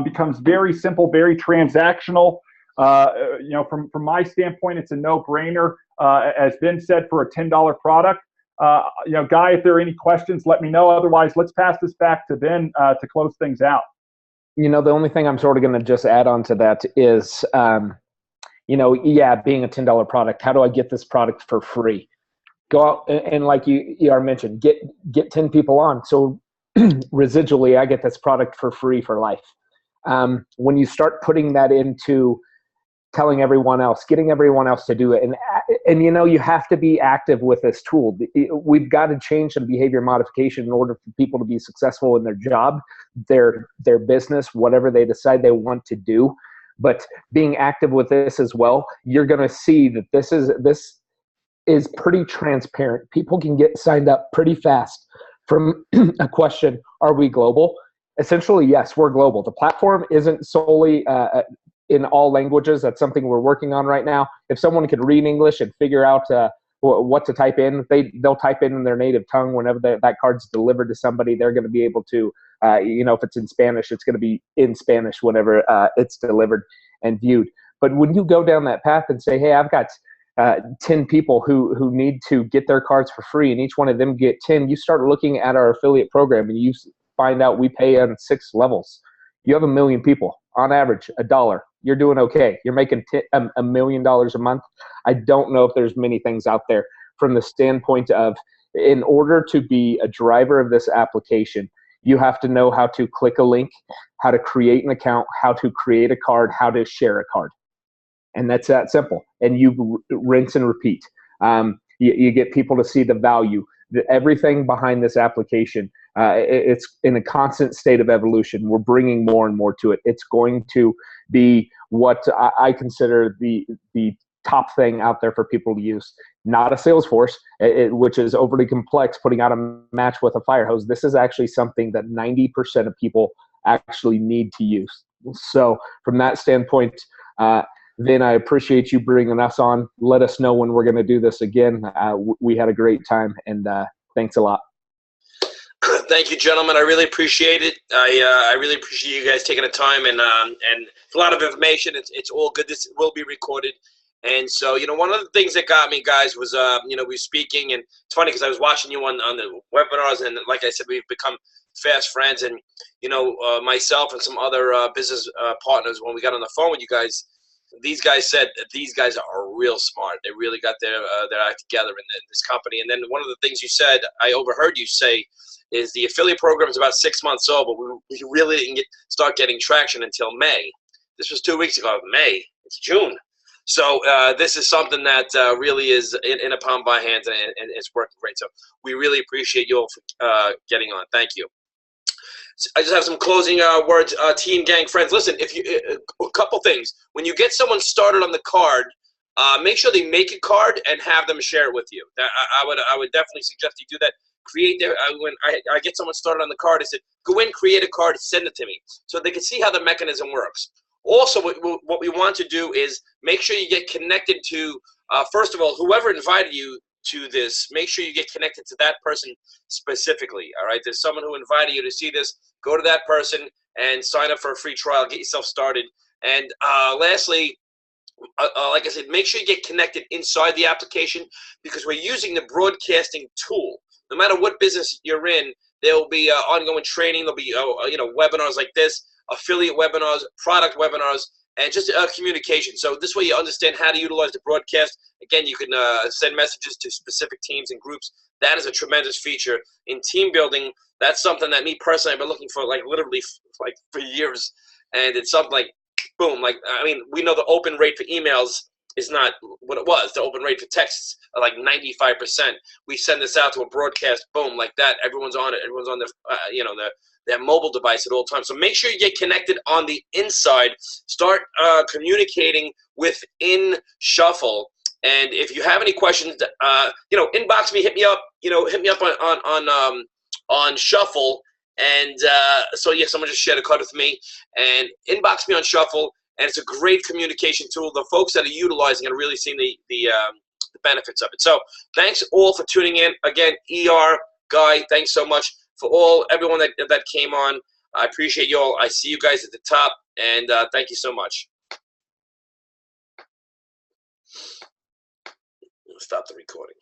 Becomes very simple, very transactional. From my standpoint, it's a no-brainer. As Ben said, for a $10 product. Guy, if there are any questions, let me know. Otherwise, let's pass this back to Ben to close things out. The only thing I'm sort of going to just add on to that is, being a $10 product, how do I get this product for free? Go out and like you mentioned, get 10 people on. So residually, I get this product for free for life. When you start putting that into telling everyone else, getting everyone else to do it, and and you have to be active with this tool. We've got to change some behavior modification in order for people to be successful in their job, their business, whatever they decide they want to do. But being active with this as well, you're going to see that this is pretty transparent. People can get signed up pretty fast from a question, are we global? Essentially, yes, we're global. The platform isn't solely in all languages. That's something we're working on right now. If someone could read English and figure out what to type in, they'll type in their native tongue. Whenever that card's delivered to somebody, they're going to be able to, if it's in Spanish, it's going to be in Spanish whenever it's delivered and viewed. But when you go down that path and say, hey, I've got 10 people who need to get their cards for free, and each one of them get 10, you start looking at our affiliate program and you find out we pay on 6 levels. You have 1 million people, on average, $1. You're doing okay. You're making $1 million a month. I don't know if there's many things out there from the standpoint of, in order to be a driver of this application, you have to know how to click a link, how to create an account, how to create a card, how to share a card. And that's that simple. And you rinse and repeat. You get people to see the value. Everything behind this application, it's in a constant state of evolution. We're bringing more and more to it. It's going to be what I consider the top thing out there for people to use. Not a Salesforce, which is overly complex, putting out a match with a fire hose. This is actually something that 90% of people actually need to use. So from that standpoint, Vin, I appreciate you bringing us on. Let us know when we're going to do this again. We had a great time, and thanks a lot. Thank you, gentlemen. I really appreciate it. I really appreciate you guys taking the time, and it's a lot of information. It's all good. This will be recorded. And so, one of the things that got me, guys, was, we were speaking, and it's funny because I was watching you on the webinars, and like I said, we've become fast friends. And, myself and some other business partners, when we got on the phone with you guys, these guys said that these guys are real smart. They really got their act together in this company. And then one of the things you said, I overheard you say, is the affiliate program is about 6 months old, but we really didn't start getting traction until May. This was 2 weeks ago. May. It's June. So this is something that really is in a palm by hand, and it's working great. So we really appreciate you all for getting on. Thank you. I just have some closing words, team, gang, friends. Listen, a couple things. When you get someone started on the card, make sure they make a card and have them share it with you. I would definitely suggest you do that. When I get someone started on the card, I said, go in, create a card, send it to me, so they can see how the mechanism works. Also, what we want to do is make sure you get connected to, first of all, whoever invited you to this, make sure you get connected to that person specifically, all right? There's someone who invited you to see this. Go to that person and sign up for a free trial. Get yourself started. And lastly, like I said, make sure you get connected inside the application, because we're using the broadcasting tool. No matter what business you're in, there will be ongoing training. There'll be webinars like this, affiliate webinars, product webinars, and just communication. So this way you understand how to utilize the broadcast. Again, you can send messages to specific teams and groups. That is a tremendous feature. In team building, that's something that me personally, I've been looking for literally for years. And it's something like, boom, we know the open rate for emails is not what it was. The open rate for texts are like 95%. We send this out to a broadcast, boom, like that. Everyone's on it. Everyone's on their mobile device at all times. So make sure you get connected on the inside. Start communicating within Shuffle. And if you have any questions, inbox me, hit me up. Hit me up on Shuffle. And someone just shared a card with me, and inbox me on Shuffle. And it's a great communication tool. The folks that are utilizing it are really seeing the benefits of it. So thanks all for tuning in. Again, ER, Guy, thanks so much for everyone that came on. I appreciate you all. I see you guys at the top, and thank you so much. Stop the recording.